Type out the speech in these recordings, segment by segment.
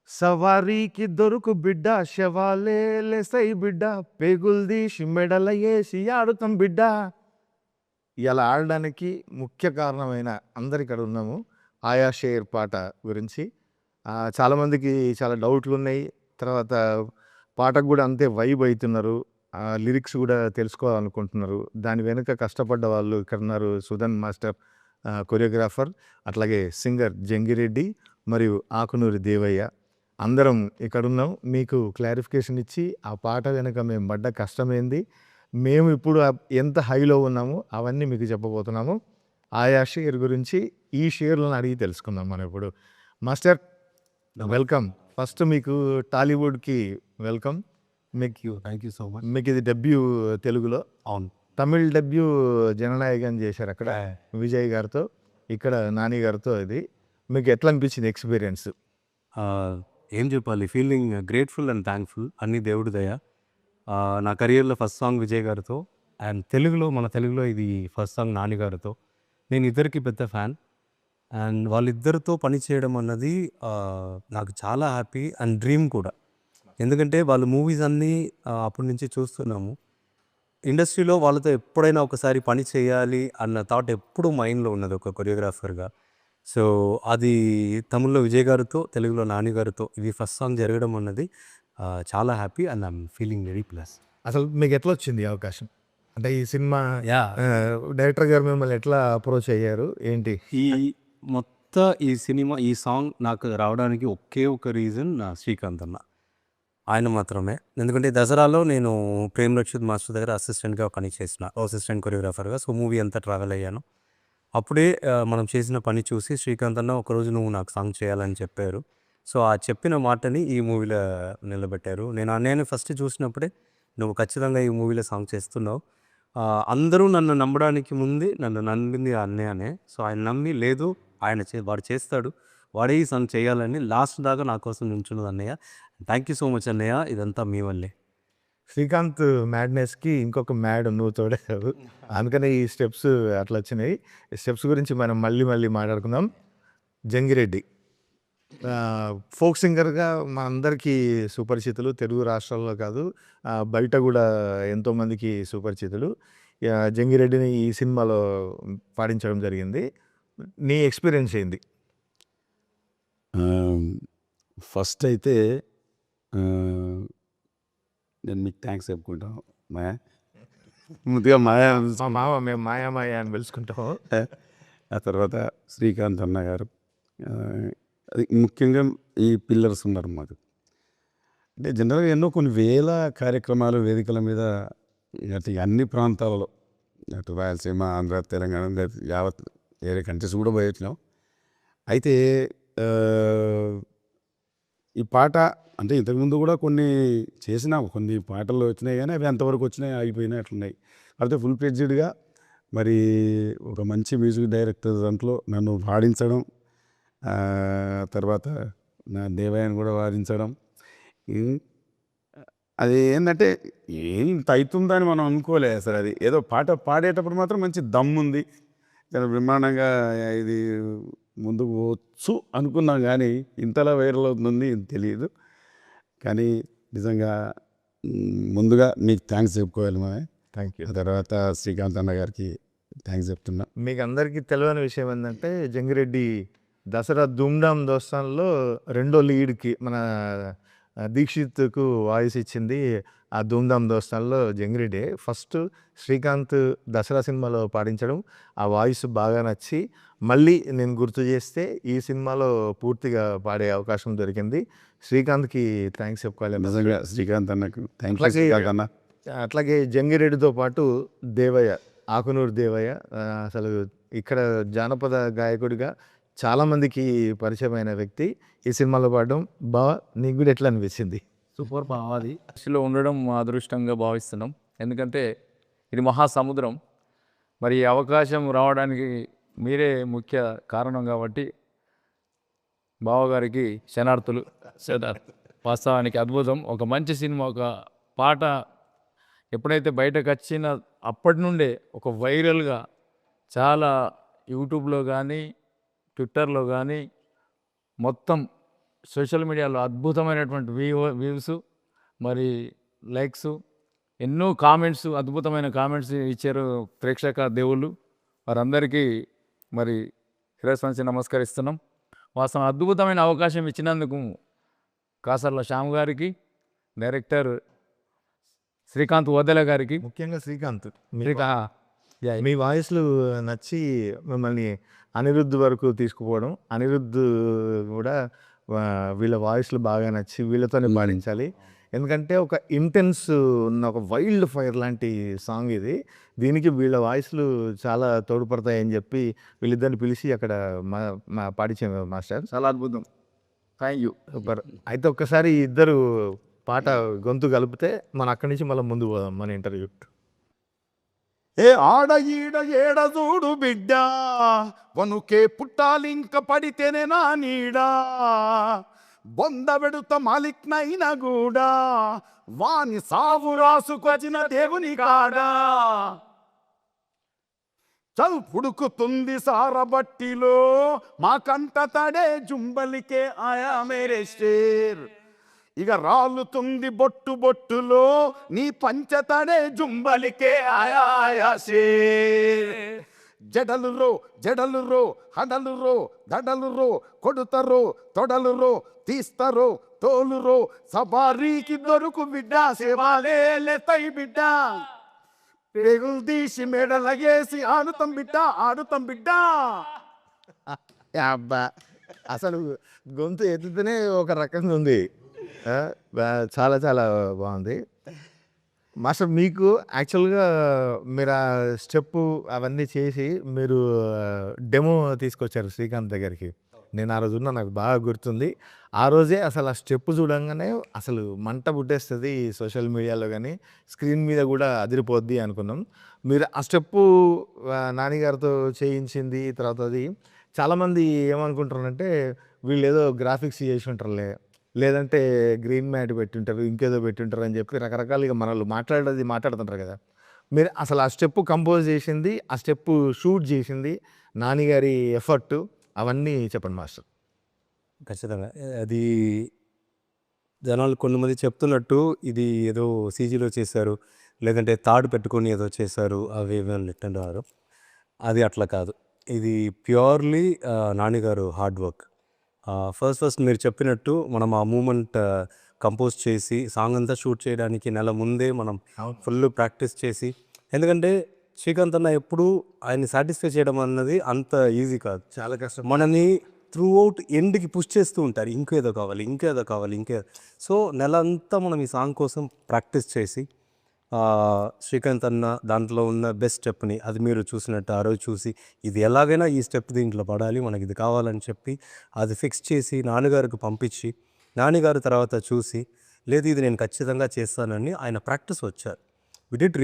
సవారీకి దొరుకు బిడ్డ శవాలే లేసై బిడ్డ పేగుల్దీసి మెడల ఏసి ఆడుతాం బిడ్డ. ఇలా ఆడడానికి ముఖ్య కారణమైన అందరు ఇక్కడ ఉన్నాము. ఆయా షేర్ పాట గురించి చాలామందికి చాలా డౌట్లున్నాయి. తర్వాత పాటకు కూడా అంతే వైబ్ అవుతున్నారు. లిరిక్స్ కూడా తెలుసుకోవాలనుకుంటున్నారు. దాని వెనుక కష్టపడ్డ వాళ్ళు ఇక్కడ ఉన్నారు. సుధన్ మాస్టర్ కొరియోగ్రాఫర్, అట్లాగే సింగర్ జంగిరెడ్డి మరియు ఆకునూరి దేవయ్య. అందరం ఇక్కడున్నాం. మీకు క్లారిఫికేషన్ ఇచ్చి ఆ పాట వెనుక మేము పడ్డ కష్టమేంది, మేము ఇప్పుడు ఎంత హైలో ఉన్నామో అవన్నీ మీకు చెప్పబోతున్నాము. ఆయా షేర్ గురించి ఈ షేర్లను అడిగి తెలుసుకుందాం మనం ఇప్పుడు. Master welcome. ఫస్ట్ మీకు టాలీవుడ్కి welcome. Thank you so much. మీకు ఇది డెబ్యూ తెలుగులో. అవును. తమిళ్ డెబ్యూ జననాయకన్ చేశారు అక్కడ విజయ్ గారితో, ఇక్కడ నాని గారితో. ఇది మీకు ఎట్లా అనిపించింది ఎక్స్పీరియన్స్? ఏం చెప్పాలి, ఫీలింగ్ గ్రేట్ఫుల్ అండ్ థ్యాంక్ఫుల్. అన్ని దేవుడి దయ. నా కెరియర్లో ఫస్ట్ సాంగ్ విజయ్ గారితో, అండ్ మన తెలుగులో ఇది ఫస్ట్ సాంగ్ నాని గారితో. నేను ఇద్దరికి పెద్ద ఫ్యాన్, అండ్ వాళ్ళిద్దరితో పనిచేయడం అన్నది నాకు చాలా హ్యాపీ అండ్ డ్రీమ్ కూడా. ఎందుకంటే వాళ్ళు మూవీస్ అన్నీ అప్పటి నుంచి చూస్తున్నాము. ఇండస్ట్రీలో వాళ్ళతో ఎప్పుడైనా ఒకసారి పని చేయాలి అన్న థాట్ ఎప్పుడు మైండ్లో ఉన్నది ఒక కొరియోగ్రాఫర్గా. సో అది తమిళ్లో విజయ్ గారితో, తెలుగులో నాని గారితో ఇది ఫస్ట్ సాంగ్ జరగడం అన్నది చాలా happy and I'm feeling very plus. అసలు మీకు ఎట్లా వచ్చింది ఈ అవకాశం? అంటే ఈ సినిమా యా డైరెక్టర్ గారు మిమ్మల్ని ఎట్లా అప్రోచ్ అయ్యారు ఏంటి? ఈ సినిమా ఈ సాంగ్ నాకు రావడానికి ఒకే ఒక రీజన్ శ్రీకాంత్ అన్న, ఆయన మాత్రమే. ఎందుకంటే దసరాలో నేను ప్రేమ్ రక్షిత్ మాస్టర్ దగ్గర అసిస్టెంట్గా పని చేసిన, అసిస్టెంట్ కొరియోగ్రాఫర్గా. సో మూవీ అంతా ట్రావెల్ అయ్యాను. అప్పుడే మనం చేసిన పని చూసి శ్రీకాంత్ అన్న ఒకరోజు నువ్వు నాకు సాంగ్ చేయాలని చెప్పారు. సో ఆ చెప్పిన మాటని ఈ మూవీలో నిలబెట్టారు. నేను ఫస్ట్ చూసినప్పుడే నువ్వు ఖచ్చితంగా ఈ మూవీలో సాంగ్ చేస్తున్నావు. అందరూ నన్ను నమ్మడానికి ముందే నన్ను నమ్మింది అన్నయ్యనే. సో ఆయన నమ్మి లేదు వాడు చేస్తాడు, వాడే ఈ సాంగ్ చేయాలని లాస్ట్ దాకా నా కోసం నిల్చున్నది అన్నయ్య. థ్యాంక్ యూ సో మచ్ అన్నయ్య, ఇదంతా మీ వల్లే. శ్రీకాంత్ మ్యాడ్నెస్కి ఇంకొక మ్యాడ్ నువ్వు తోడేశావు, అందుకనే ఈ స్టెప్స్ అట్లా వచ్చినాయి. ఈ స్టెప్స్ గురించి మనం మళ్ళీ మాట్లాడుకుందాం. జంగిరెడ్డి ఫోక్ సింగర్గా మా అందరికీ సుపరిచితులు, తెలుగు రాష్ట్రాల్లో కాదు బయట కూడా ఎంతోమందికి సుపరిచితులు. జంగిరెడ్డిని ఈ సినిమాలో పాడించడం జరిగింది. నీ ఎక్స్పీరియన్స్ ఏంది? ఫస్ట్ అయితే నేను మీకు థ్యాంక్స్ చెప్పుకుంటాను. ముందుగా మా మామ మేము మాయ అని పిలుచుకుంటాం. ఆ తర్వాత శ్రీకాంత్ అన్న గారు, అది ముఖ్యంగా ఈ పిల్లర్స్ ఉన్నారు మాకు. అంటే జనరల్గా ఎన్నో కొన్ని వేల కార్యక్రమాలు వేదికల మీద అటు అన్ని ప్రాంతాలలో, అటు రాయలసీమ, ఆంధ్ర, తెలంగాణ, యావత్ వేరే కంట్రీస్ కూడా పోయి వచ్చినాం. అయితే ఈ పాట అంటే ఇంతకుముందు కూడా కొన్ని చేసినా, కొన్ని పాటలు వచ్చినాయి కానీ అవి ఎంతవరకు వచ్చినాయి ఆగిపోయినాయి అట్లున్నాయి. అయితే ఫుల్ ఫ్లెడ్జ్డ్గా మరి ఒక మంచి మ్యూజిక్ డైరెక్టర్ దాంట్లో నన్ను పాడించడం, తర్వాత నా దేవయ్యను కూడా వారించడం, అది ఏంటంటే ఇంత అవుతుందని మనం అనుకోలే అసలు. అది ఏదో పాట పాడేటప్పుడు మాత్రం మంచి దమ్ముంది, చాలా బ్రహ్మాండంగా ఇది ముందుకు వచ్చు అనుకున్నాం. కానీ ఇంతలా వైరల్ అవుతుంది తెలియదు. కానీ నిజంగా ముందుగా మీకు థ్యాంక్స్ చెప్పుకోవాలి మా. Thank you. తర్వాత శ్రీకాంత్ అన్న గారికి థ్యాంక్స్ చెప్తున్నా. మీకు అందరికీ తెలియని విషయం ఏంటంటే జంగిరెడ్డి దసరా ధూమ్ధామ్ దోస్తాన్లో రెండో లీడ్కి మన దీక్షిత్కు వాయిస్ ఇచ్చింది. ఆ ధూమ్ధామ్ దోస్తాన్లో జంగిరెడ్డి ఫస్ట్ శ్రీకాంత్ దసరా సినిమాలో పాడించడం, ఆ వాయిస్ బాగా నచ్చి మళ్ళీ నేను గుర్తు చేస్తే ఈ సినిమాలో పూర్తిగా పాడే అవకాశం దొరికింది. శ్రీకాంత్కి థ్యాంక్స్ చెప్పుకోవాలి. నిజంగా శ్రీకాంత్ అన్నకు థ్యాంక్ యూ శ్రీకాంత్ అన్న. అట్లాగే జంగిరెడ్డితో పాటు దేవయ్య, ఆకునూరు దేవయ్య అసలు ఇక్కడ జానపద గాయకుడిగా చాలామందికి పరిచయమైన వ్యక్తి. ఈ సినిమాలో పాడడం నీకు కూడా ఎట్లా అనిపించింది? సూపర్ అది దృష్టిలో ఉండడం మా అదృష్టంగా భావిస్తున్నాం. ఎందుకంటే ఇది మహాసముద్రం. మరి ఈ అవకాశం రావడానికి మీరే ముఖ్య కారణం కాబట్టి బావగారికి శనార్థులు. వాస్తవానికి అద్భుతం. ఒక మంచి సినిమా, ఒక పాట ఎప్పుడైతే బయటకు వచ్చిన అప్పటి నుండే ఒక వైరల్గా చాలా యూట్యూబ్లో కానీ ట్విట్టర్లో కానీ మొత్తం సోషల్ మీడియాలో అద్భుతమైనటువంటి వ్యూస్, మరి లైక్స్, ఎన్నో కామెంట్స్, అద్భుతమైన కామెంట్స్ ఇచ్చారు ప్రేక్షక దేవుళ్ళు. వారందరికీ మరి శిరస్సు వంచి నమస్కరిస్తున్నాం. వాస్తవం అద్భుతమైన అవకాశం ఇచ్చినందుకు కాసర్ల శ్యామ్ గారికి, డైరెక్టర్ శ్రీకాంత్ ఓదెల గారికి, ముఖ్యంగా శ్రీకాంత్ యా, మీ వాయిస్లు నచ్చి మిమ్మల్ని అనిరుద్ధ్ వరకు తీసుకుపోవడం, అనిరుద్ధ్ కూడా వీళ్ళ వాయిస్లు బాగా నచ్చి వీళ్ళతోనే పాడించాలి. ఎందుకంటే ఒక ఇంటెన్స్ ఉన్న ఒక వైల్డ్ ఫైర్ లాంటి సాంగ్ ఇది. దీనికి వీళ్ళ వాయిస్లు చాలా తోడ్పడతాయని చెప్పి వీళ్ళిద్దరిని పిలిచి అక్కడ పాడించాము మాస్టర్. చాలా అద్భుతం. Thank you. సూపర్. అయితే ఒక్కసారి ఇద్దరు పాట గొంతు కలిపితే మనం అక్కడి నుంచి మళ్ళీ ముందు పోదాం మన ఇంటర్వ్యూ. ఏ ఆడ ఈడ ఏడ చూడు బిడ్డ, వనుకే పుట్టాలింక పడితేనే నా నీడా, బొంద పెడుత మాలిక్నైనా కూడా వాని సావు రాసుకొచ్చిన దేవుని కాడా. చల్ పుడుకుతుంది సారబట్టిలో మా కంట తడే జుంబలికే ఆయా మేరే షేర్. ఇక రాలుతుంది బొట్టు బొట్టులో నీ పంచతడే జుంబలికే ఆయా ఆయా షేర్. జడలు రో జడలు రో హడలు రో దడలు రో కొడుతరో తొడలు రో తీస్తరో తోలు రో సబారీకి దొరుకు బిడ్డ సేవాలే లేతై బిడ్డ. పేగులు తీసి మెడలగేసి ఆడుతాం బిడ్డ ఆడుతాం బిడ్డ. అబ్బా, అసలు గొంతు ఎత్తుతూనే ఒక రకంగా ఉంది. చాలా చాలా బాగుంది మాస్టర్. మీకు యాక్చువల్గా మీరు ఆ స్టెప్పు అవన్నీ చేసి మీరు డెమో తీసుకొచ్చారు శ్రీకాంత్ దగ్గరికి. నేను ఆ రోజు నాకు బాగా గుర్తుంది. ఆ రోజే అసలు ఆ స్టెప్ చూడంగానే అసలు మంట పుట్టేస్తుంది సోషల్ మీడియాలో, కానీ స్క్రీన్ మీద కూడా అదిరిపోద్ది అనుకున్నాం. మీరు ఆ స్టెప్పు నానిగారితో చేయించింది. తర్వాత అది చాలామంది ఏమనుకుంటారంటే వీళ్ళు ఏదో గ్రాఫిక్స్ చేసి ఉంటారులే, లేదంటే గ్రీన్ మ్యాట్ పెట్టుంటారు, ఇంకేదో పెట్టుంటారు అని చెప్పి రకరకాలుగా మనల్ని మాట్లాడుతుంటారు కదా. మీరు అసలు ఆ స్టెప్ కంపోజ్ చేసింది, ఆ స్టెప్ షూట్ చేసింది, నానిగారి ఎఫర్ట్, అవన్నీ చెప్పండి మాస్టర్. ఖచ్చితంగా అది జనాలు కొంతమంది చెప్తున్నట్టు ఇది ఏదో సీజీలో చేశారు, లేదంటే తాడు పెట్టుకొని ఏదో చేశారు, అవి నెట్టంటారు. అది అట్లా కాదు. ఇది ప్యూర్లీ నానిగారు హార్డ్ వర్క్. ఫస్ట్ మీరు చెప్పినట్టు మనం ఆ మూమెంట్ కంపోజ్ చేసి సాంగ్ అంతా షూట్ చేయడానికి నెల ముందే మనం ఫుల్ ప్రాక్టీస్ చేసి, ఎందుకంటే శ్రీకాంత్ అన్న ఎప్పుడు ఆయన్ని సాటిస్ఫై చేయడం అన్నది అంత ఈజీ కాదు, చాలా కష్టం. మనని త్రూ అవుట్ ఎండ్కి పుష్ చేస్తూ ఉంటారు, ఇంకేదో కావాలి ఇంకేదో కావాలి ఇంకేదో. సో నెల అంతా మనం ఈ సాంగ్ కోసం ప్రాక్టీస్ చేసి శ్రీకాంత్ అన్న దాంట్లో ఉన్న బెస్ట్ స్టెప్ని అది మీరు చూసినట్టు ఆ రోజు చూసి ఇది ఎలాగైనా ఈ స్టెప్ దీంట్లో పడాలి, మనకి ఇది కావాలని చెప్పి అది ఫిక్స్ చేసి నాన్నగారికి పంపించి, నాన్నగారు తర్వాత చూసి లేదు ఇది నేను ఖచ్చితంగా చేస్తానని ఆయన ప్రాక్టీస్ వచ్చారు. వి డిడ్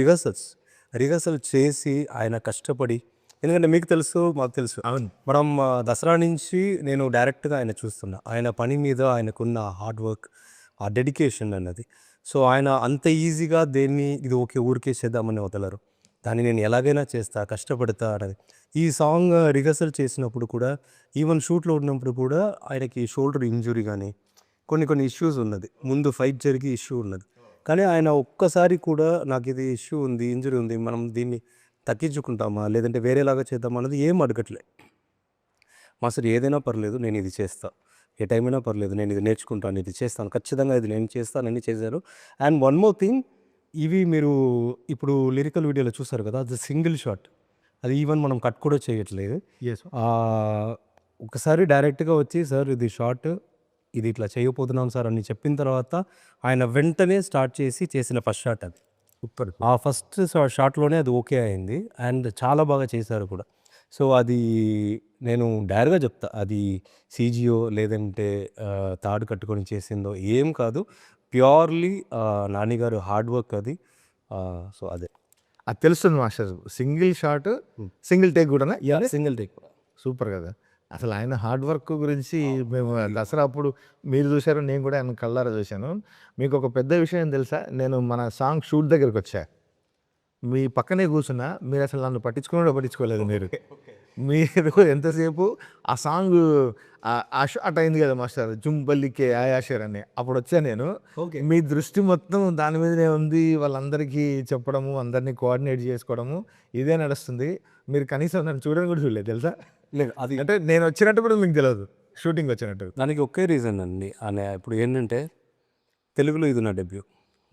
రిహర్సల్ చేసి ఆయన కష్టపడి, ఎందుకంటే మీకు తెలుసు మాకు తెలుసు, అవును, మనం దసరా నుంచి నేను డైరెక్ట్గా ఆయన చూస్తున్నా, ఆయన పని మీద ఆయనకున్న హార్డ్ వర్క్, ఆ డెడికేషన్ అన్నది. సో ఆయన అంత ఈజీగా దేన్ని ఇది ఓకే ఊరికే చేద్దామని వదలరు, దాన్ని నేను ఎలాగైనా చేస్తా కష్టపడతా అనేది. ఈ సాంగ్ రిహర్సల్ చేసినప్పుడు కూడా, ఈవెన్ షూట్లో ఉన్నప్పుడు కూడా ఆయనకి షోల్డర్ ఇంజురీ కానీ కొన్ని ఇష్యూస్ ఉన్నది, ముందు ఫైట్ జరిగి ఇష్యూ ఉన్నది. కానీ ఆయన ఒక్కసారి కూడా నాకు ఇది ఇష్యూ ఉంది, ఇంజురీ ఉంది, మనం దీన్ని తగ్గించుకుంటామా లేదంటే వేరేలాగా చేద్దామా అన్నది ఏం అడగట్లే. మాస్టర్ ఏదైనా పర్లేదు నేను ఇది చేస్తా, ఏ టైం అయినా పర్లేదు నేను ఇది నేర్చుకుంటాను, ఇది చేస్తాను, ఖచ్చితంగా ఇది నేను చేస్తానని చేశారు. అండ్ వన్ మోర్ థింగ్, ఇవి మీరు ఇప్పుడు లిరికల్ వీడియోలో చూసారు కదా, అది సింగిల్ షాట్, అది ఈవెన్ మనం కట్ కూడా చేయట్లేదు. ఒకసారి డైరెక్ట్గా వచ్చి సార్ ఇది షార్ట్, ఇది ఇట్లా చేయకపోతున్నాం సార్ అని చెప్పిన తర్వాత ఆయన వెంటనే స్టార్ట్ చేసిన ఫస్ట్ షాట్ అది. సూపర్. ఆ ఫస్ట్ షాట్లోనే అది ఓకే అయింది అండ్ చాలా బాగా చేశారు కూడా. సో అది నేను డైరెక్ట్గా చెప్తా, అది సీజీఓ లేదంటే తాడు కట్టుకొని చేసిందో ఏం కాదు, ప్యూర్లీ నానిగారు హార్డ్ వర్క్ అది. సో అదే అది తెలుస్తుంది master. Single shot, single take కూడా. Single take. సూపర్ కదా. అసలు ఆయన హార్డ్ వర్క్ గురించి మేము దసరా అప్పుడు మీరు చూశారు, నేను కూడా ఆయన కళ్ళారా చూశాను. మీకు ఒక పెద్ద విషయం తెలుసా, నేను మన సాంగ్ షూట్ దగ్గరికి వచ్చా, మీ పక్కనే కూర్చున్నా, మీరు అసలు నన్ను పట్టించుకోలేదు మీరు. మీరు ఎంతసేపు ఆ సాంగ్ ఆ షాట్ అయింది కదా మాస్టర్, జుంబల్లికే ఆయాషర్ అని, అప్పుడు వచ్చాను నేను. మీ దృష్టి మొత్తం దాని మీదనే ఉంది, వాళ్ళందరికీ చెప్పడము, అందరినీ కోఆర్డినేట్ చేసుకోవడము, ఇదే నడుస్తుంది. మీరు కనీసం నన్ను చూడని కూడా చూడలేదు తెలుసా. లేదు అది అంటే నేను వచ్చినట్టు కూడా మీకు తెలియదు, షూటింగ్ వచ్చినట్టు. దానికి ఒకే రీజన్ అండి. అనే ఇప్పుడు ఏంటంటే తెలుగులో ఇది నా డెబ్యూ,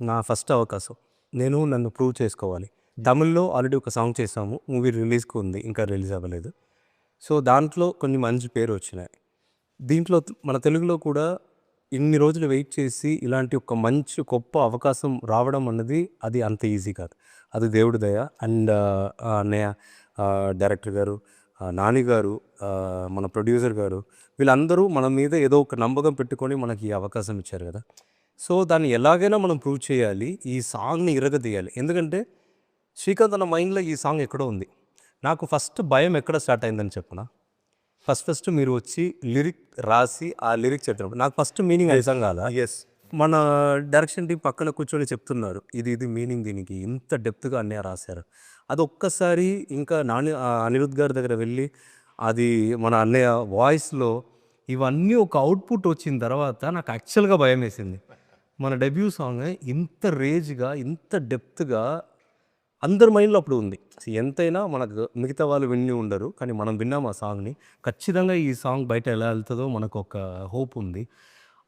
నా ఫస్ట్ అవకాశం. నేను నన్ను ప్రూవ్ చేసుకోవాలి. తమిళ్లో ఆల్రెడీ ఒక సాంగ్ చేసాము, మూవీ రిలీజ్కి ఉంది, ఇంకా రిలీజ్ అవ్వలేదు. సో దాంట్లో కొన్ని మంచి పేరు వచ్చినాయి. దీంట్లో మన తెలుగులో కూడా ఇన్ని రోజులు వెయిట్ చేసి ఇలాంటి ఒక మంచి గొప్ప అవకాశం రావడం అన్నది అది అంత ఈజీ కాదు. అది దేవుడి దయ. అండ్ అన్నయ్య, డైరెక్టర్ గారు, నాని గారు, మన ప్రొడ్యూసర్ గారు, వీళ్ళందరూ మన మీద ఏదో ఒక నమ్మకం పెట్టుకొని మనకి ఈ అవకాశం ఇచ్చారు కదా. సో దాన్ని ఎలాగైనా మనం ప్రూవ్ చేయాలి, ఈ సాంగ్ని ఇరగదీయాలి. ఎందుకంటే శ్రీకాంత్ అన్న మైండ్లో ఈ సాంగ్ ఎక్కడో ఉంది. నాకు ఫస్ట్ భయం ఎక్కడ స్టార్ట్ అయిందని చెప్పనా, ఫస్ట్ మీరు వచ్చి లిరిక్ రాసి ఆ లిరిక్ చెప్పినప్పుడు నాకు ఫస్ట్ మీనింగ్ అర్థం కాదా. ఎస్, మన డైరెక్షన్ టీం పక్కన కూర్చొని చెప్తున్నారు, ఇది మీనింగ్, దీనికి ఇంత డెప్త్గా అన్నయ్య రాశారు. అది ఒక్కసారి ఇంకా అనిరుద్ గారి దగ్గర వెళ్ళి అది మన అన్నయ్య వాయిస్లో ఇవన్నీ ఒక అవుట్పుట్ వచ్చిన తర్వాత నాకు యాక్చువల్గా భయం వేసింది. మన డెబ్యూ సాంగ్ ఇంత రేజ్గా, ఇంత డెప్త్గా అందరి మైండ్లో అప్పుడు ఉంది. ఎంతైనా మనకు మిగతా వాళ్ళు విని ఉండరు, కానీ మనం విన్నాం ఆ సాంగ్ని. ఖచ్చితంగా ఈ సాంగ్ బయట ఎలా వెళ్తుందో మనకు ఒక హోప్ ఉంది.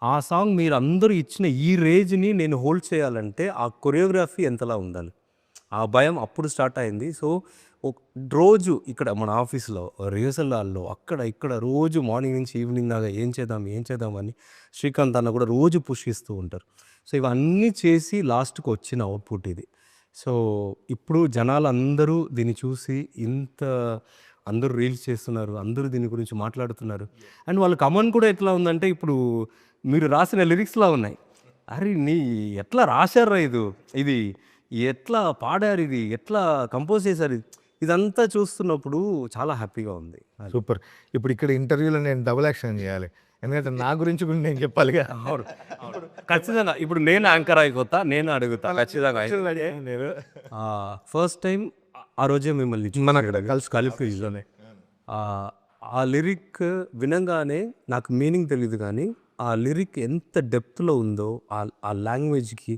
ఆ సాంగ్ మీరు అందరూ ఇచ్చిన ఈ రేంజ్ని నేను హోల్డ్ చేయాలంటే ఆ కొరియోగ్రఫీ ఎంతలా ఉండాలి, ఆ భయం అప్పుడు స్టార్ట్ అయింది. సో రోజు ఇక్కడ మన ఆఫీస్లో రిహర్సల్ హాల్లో అక్కడ ఇక్కడ రోజు మార్నింగ్ నుంచి ఈవినింగ్ దాకా ఏం చేద్దాం అని శ్రీకాంత్ అన్న కూడా రోజు పుష్ ఇస్తూ ఉంటారు. సో ఇవన్నీ చేసి లాస్ట్కి వచ్చిన అవుట్పుట్ ఇది. సో ఇప్పుడు జనాలు అందరూ దీన్ని చూసి అందరూ రీల్స్ చేస్తున్నారు, అందరూ దీని గురించి మాట్లాడుతున్నారు. అండ్ వాళ్ళ కమెంట్ కూడా ఎట్లా ఉందంటే, ఇప్పుడు మీరు రాసిన లిరిక్స్లా ఉన్నాయి. అరే ఎట్లా రాశారా ఇది ఎట్లా పాడారు, ఇది ఎట్లా కంపోజ్ చేశారు, ఇదంతా చూస్తున్నప్పుడు చాలా హ్యాపీగా ఉంది. సూపర్. ఇప్పుడు ఇక్కడ ఇంటర్వ్యూలో నేను డబుల్ యాక్షన్ చేయాలి, ఎందుకంటే నా గురించి కూడా నేను చెప్పాలిగా. ఖచ్చితంగా ఇప్పుడు నేను యాంకర్ అయిపోతా, నేను అడుగుతా ఖచ్చితంగా. నేను ఫస్ట్ టైం ఆ రోజే మిమ్మల్ని మన ఇక్కడ కలిపి ఆ లిరిక్ వినంగానే నాకు మీనింగ్ తెలియదు, కానీ ఆ లిరిక్ ఎంత డెప్త్లో ఉందో, ఆ లాంగ్వేజ్కి,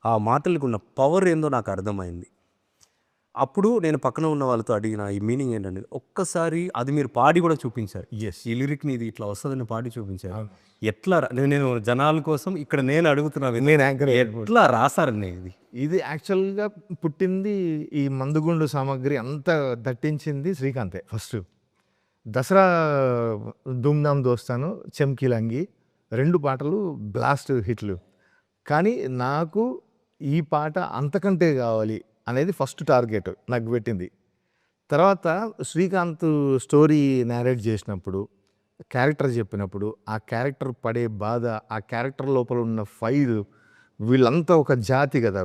ఆ మాటలకు ఉన్న పవర్ ఏందో నాకు అర్థమైంది. అప్పుడు నేను పక్కన ఉన్న వాళ్ళతో అడిగిన ఈ మీనింగ్ ఏంటనేది ఒక్కసారి అది మీరు పాడి కూడా చూపించారు. ఈ లిరిక్ని ఇది ఇట్లా వస్తుందని పాడి చూపించారు. ఎట్లా నేను జనాల కోసం ఇక్కడ నేను అడుగుతున్నాను, నేను యాంకర్ ఎట్లా రాసారండి ఇది యాక్చువల్గా పుట్టింది ఈ మందుగుండు సామాగ్రి అంతా దట్టించింది శ్రీకాంతే. ఫస్ట్ దసరా ధూమ్ధామ్ దోస్తాను, చెమ్కీలంగి 2 పాటలు బ్లాస్ట్ హిట్లు. కానీ నాకు ఈ పాట అంతకంటే కావాలి అనేది ఫస్ట్ టార్గెట్ నాకు పెట్టింది. తర్వాత శ్రీకాంత్ స్టోరీ నేరేట్ చేసినప్పుడు, క్యారెక్టర్ చెప్పినప్పుడు, ఆ క్యారెక్టర్ పడే బాధ, ఆ క్యారెక్టర్ లోపల ఉన్న ఫైర్, వీళ్ళంతా ఒక జాతి కదా,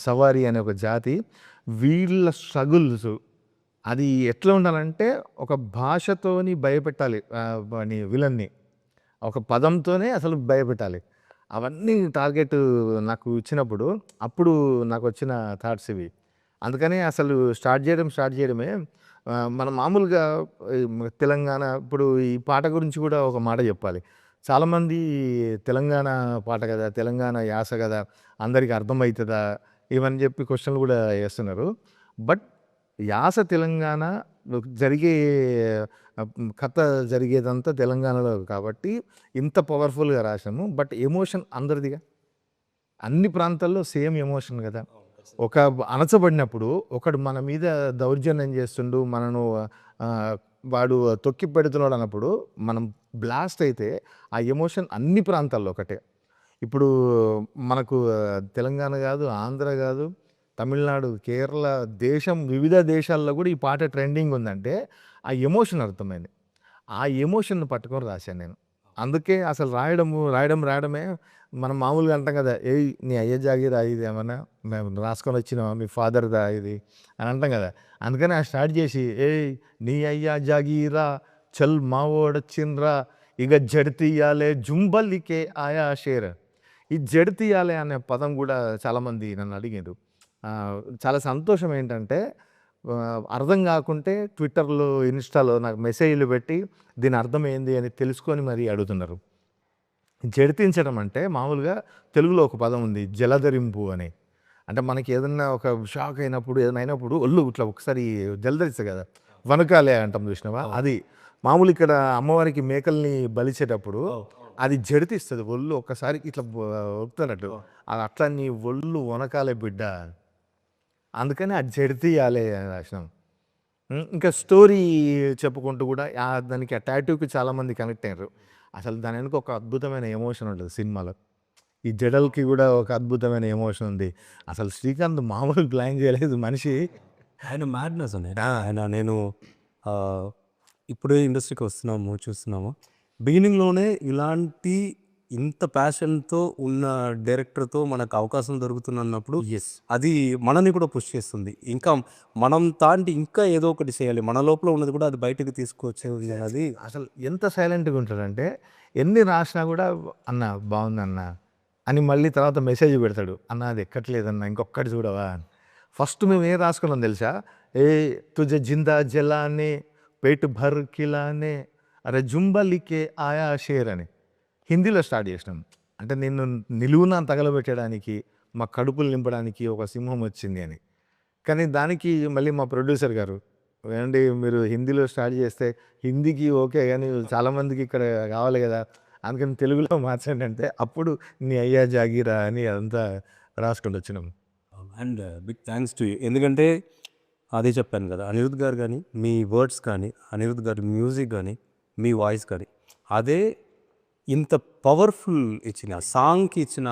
సవారీ అనే ఒక జాతి, వీళ్ళ స్ట్రగుల్స్ అది ఎట్లా ఉండాలంటే ఒక భాషతోని భయపెట్టాలి వాని విలన్ని, ఒక పదంతోనే అసలు భయపెట్టాలి. అవన్నీ టార్గెట్ నాకు ఇచ్చినప్పుడు అప్పుడు నాకు వచ్చిన థాట్స్ ఇవి. అందుకని అసలు స్టార్ట్ చేయడమే మనం మామూలుగా తెలంగాణ, ఇప్పుడు ఈ పాట గురించి కూడా ఒక మాట చెప్పాలి. చాలామంది తెలంగాణ పాట కదా, తెలంగాణ యాస కదా, అందరికీ అర్థమవుతుందా ఇవని చెప్పి క్వశ్చన్లు కూడా వేస్తున్నారు. బట్ యాస తెలంగాణ జరిగే కథ జరిగేదంతా తెలంగాణలో కాబట్టి ఇంత పవర్ఫుల్గా రాసాము. బట్ ఎమోషన్ అందరిదిగా, అన్ని ప్రాంతాల్లో సేమ్ ఎమోషన్ కదా. ఒక అణచబడినప్పుడు ఒకడు మన మీద దౌర్జన్యం చేస్తుండు, మనను వాడు తొక్కి పెడుతున్నాడు అన్నప్పుడు మనం బ్లాస్ట్ అయితే ఆ ఎమోషన్ అన్ని ప్రాంతాల్లో ఒకటే. ఇప్పుడు మనకు తెలంగాణ కాదు, ఆంధ్ర కాదు, తమిళనాడు, కేరళ, వివిధ దేశాల్లో కూడా ఈ పాట ట్రెండింగ్ ఉందంటే ఆ ఎమోషన్ అర్థమైంది. ఆ ఎమోషన్ను పట్టుకొని రాశాను నేను. అందుకే అసలు రాయడమే మనం మామూలుగా అంటాం కదా, నీ అయ్య జాగీరా ఇది ఏమన్నా మేము రాసుకొని వచ్చినావా, మీ ఫాదర్దా ఇది అని అంటాం కదా. అందుకని స్టార్ట్ చేసి నీ అయ్య జాగీరా చల్ మావోడొచ్చిండ్రా ఇక జడితీయాలే జుంబల్లికే ఆయా షేర్. ఈ జడితీయాలే అనే పదం కూడా చాలామంది నన్ను అడిగారు. చాలా సంతోషం ఏంటంటే అర్థం కాకుంటే ట్విట్టర్లో, ఇన్‌స్టాలో నాకు మెసేజ్‌లు పెట్టి దీని అర్థం ఏంది అని తెలుసుకొని మరీ అడుగుతున్నారు. జడితించడం అంటే మామూలుగా తెలుగులో ఒక పదం ఉంది జలధరింపు అని. అంటే మనకి ఏదన్నా ఒక షాక్ అయినప్పుడు, ఏదైనా అయినప్పుడు ఒళ్ళు ఇట్లా ఒకసారి జలధరిస్తది కదా! వనకాలే అంటాం చూసినావా? అది. మామూలు ఇక్కడ అమ్మవారికి మేకల్ని బలిచేటప్పుడు అది జడితిస్తది. ఒళ్ళు ఒక్కసారి ఇట్లా ఒరుకుతున్నట్టు. అది అట్లా నీ ఒళ్ళు వనకాలే బిడ్డ. అందుకని అది జడితియాలే అని రాసినాం. ఇంకా స్టోరీ చెప్పుకుంటూ కూడా దానికి ఆ టాటూకి చాలామంది కనెక్ట్ అయ్యారు. అసలు దాని వెనక ఒక అద్భుతమైన ఎమోషన్ ఉంటుంది సినిమాలో. ఈ జడలకి కూడా ఒక అద్భుతమైన ఎమోషన్ ఉంది. అసలు శ్రీకాంత్ మామూలు ప్లాన్ చేయలేదు మనిషి. ఆయన మ్యాడ్నెస్ అండి. ఆయన నేను ఇప్పుడే ఇండస్ట్రీకి వస్తున్నాము, చూస్తున్నాము. బిగినింగ్‌లోనే ఇలాంటి ఇంత ప్యాషన్‌తో ఉన్న డైరెక్టర్‌తో మనకు అవకాశం దొరుకుతుందన్నప్పుడు అది మనల్ని కూడా పుష్ చేస్తుంది. ఇంకా మనం తాంటి ఇంకా ఏదో ఒకటి చేయాలి. మన లోపల ఉన్నది కూడా అది బయటకి తీసుకొచ్చేది అది. అసలు ఎంత సైలెంట్‌గా ఉంటాడంటే ఎన్ని రాసినా కూడా "అన్న బాగుందన్న" అని మళ్ళీ తర్వాత మెసేజ్ పెడతాడు. "అన్న అది ఎక్కట్లేదన్న ఇంకొక్కటి చూడవా" అని. ఫస్ట్ మేము ఏం రాసుకున్నాం తెలుసా? ఏ తుజే జిందా జలానే పేట్ భర్ కిలానే అరే జుంబలికే ఆయా షేర్ అని హిందీలో స్టార్ట్ చేసినాం. అంటే నిన్ను నిలువున తగలబెట్టడానికి, మా కడుపులు నింపడానికి ఒక సింహం వచ్చింది అని. కానీ దానికి మళ్ళీ మా ప్రొడ్యూసర్ గారు, "ఏవండీ మీరు హిందీలో స్టార్ట్ చేస్తే హిందీకి ఓకే కానీ చాలామందికి ఇక్కడ కావాలి కదా, అందుకని తెలుగులో మార్చండి" అంటే అప్పుడు "నీ అయ్యా జాగీరా" అని అదంతా రాసుకుంటూ వచ్చినాం. And big thanks to you. ఎందుకంటే అదే చెప్పాను కదా, అనిరుద్ గారు కానీ, మీ వర్డ్స్ కానీ, అనిరుద్ గారి మ్యూజిక్ కానీ, మీ వాయిస్ కానీ, అదే ఇంత పవర్ఫుల్ ఇచ్చిన సాంగ్కి ఇచ్చిన